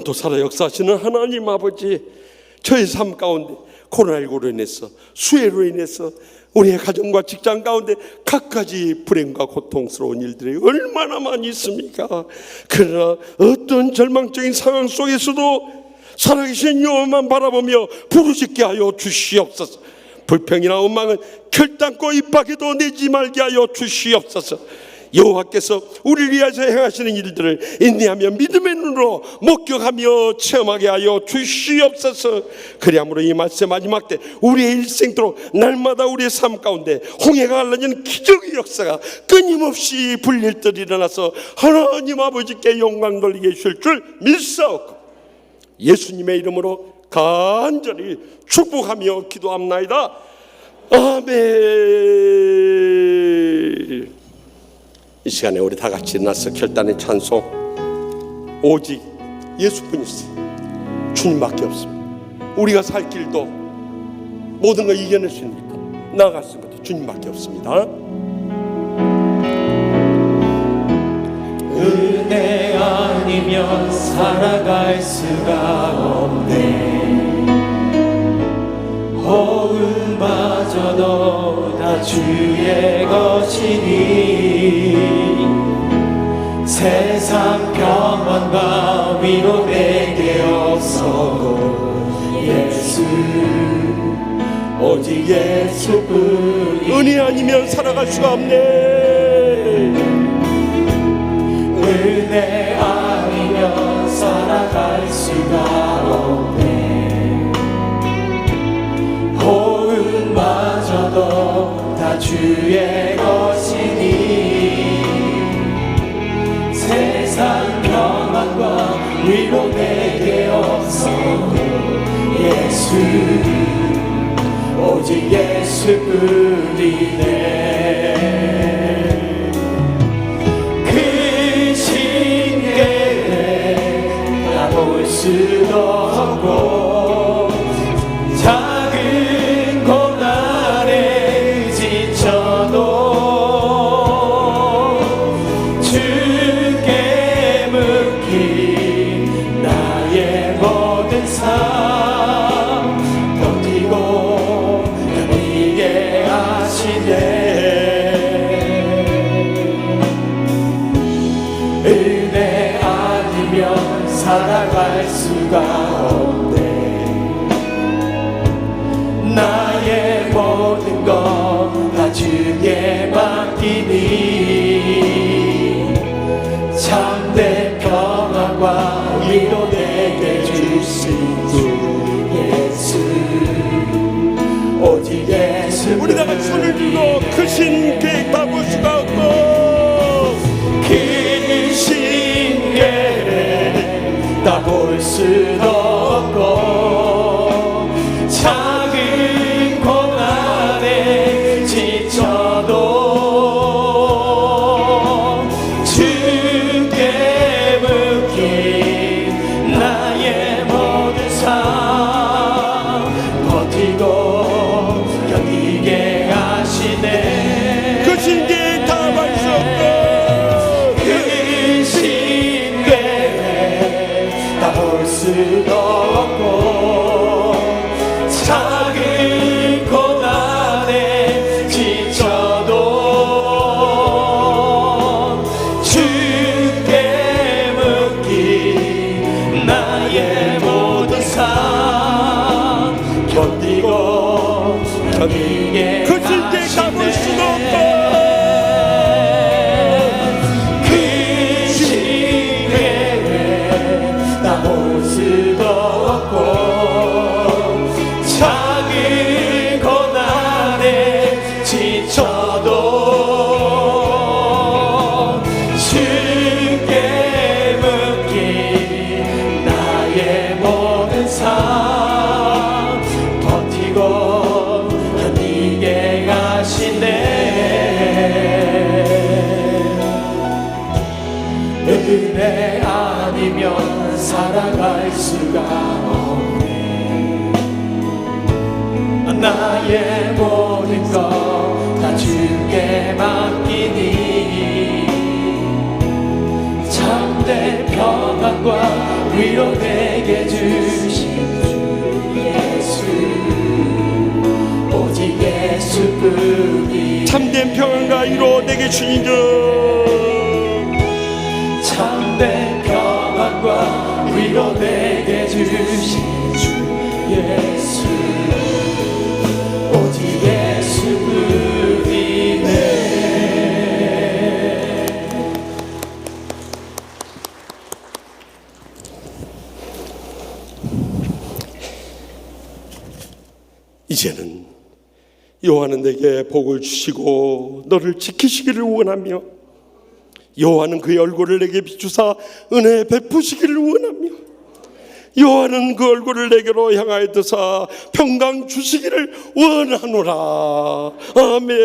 오늘도 살아 역사하시는 하나님 아버지, 저희 삶 가운데 코로나19로 인해서, 수해로 인해서 우리의 가정과 직장 가운데 갖가지 불행과 고통스러운 일들이 얼마나 많이 있습니까? 그러나 어떤 절망적인 상황 속에서도 살아계신 여호와만 바라보며 부르짖게 하여 주시옵소서. 불평이나 원망은 결단코 입 밖에도 내지 말게 하여 주시옵소서. 여호와께서 우리를 위하여 행하시는 일들을 인내하며 믿음의 눈으로 목격하며 체험하게 하여 주시옵소서. 그리함으로 이 말씀 마지막 때 우리의 일생토록 날마다 우리의 삶 가운데 홍해가 갈라지는 기적의 역사가 끊임없이 불릴듯 일어나서 하나님 아버지께 영광 돌리게 해주실 줄 믿사옵고 예수님의 이름으로 간절히 축복하며 기도합나이다. 아멘. 이 시간에 우리 다 같이 일어나서 결단의 찬송, 오직 예수뿐이세요. 주님밖에 없습니다. 우리가 살 길도 모든 걸 이겨낼 수 있는 것도 나아갈 수 있는 것도 주님밖에 없습니다. 은혜 아니면 살아갈 수가 없네. 호흡마저도 다 주의 것이니 세상 평안과 위로 내게 없어도 예수, 오직 예수뿐이. 은혜 아니면 살아갈 수가 없네. 은혜 아니면 살아갈 수가 없네. 호흡마저도 다 주의 것이니 세상 평안과 위로 내게 없어도 예수, 오직 예수뿐이네. 그 신께 다 볼 수도 없고 작은 고난에 지쳐도 주께 묶인 나의 모든 삶 버티고 견디게 하시네. 은혜 아니면 살아갈 수가 없네. 나의 모든 것 다 주께 맡기니 참된 평안과 위로 내게 주신 주 예수, 오직 예수. 우리 다 같이 손을 들고 주인여 참된 평안과 위로 내게 주신 주 예수 오직 예수뿐이네. 이제는 여호와는 내게 복을 주시고 너를 지키시기를 원하며 여호와는 그의 얼굴을 내게 비추사 은혜 베푸시기를 원하며 여호와는 그 얼굴을 내게로 향하여 드사 평강 주시기를 원하노라. 아멘.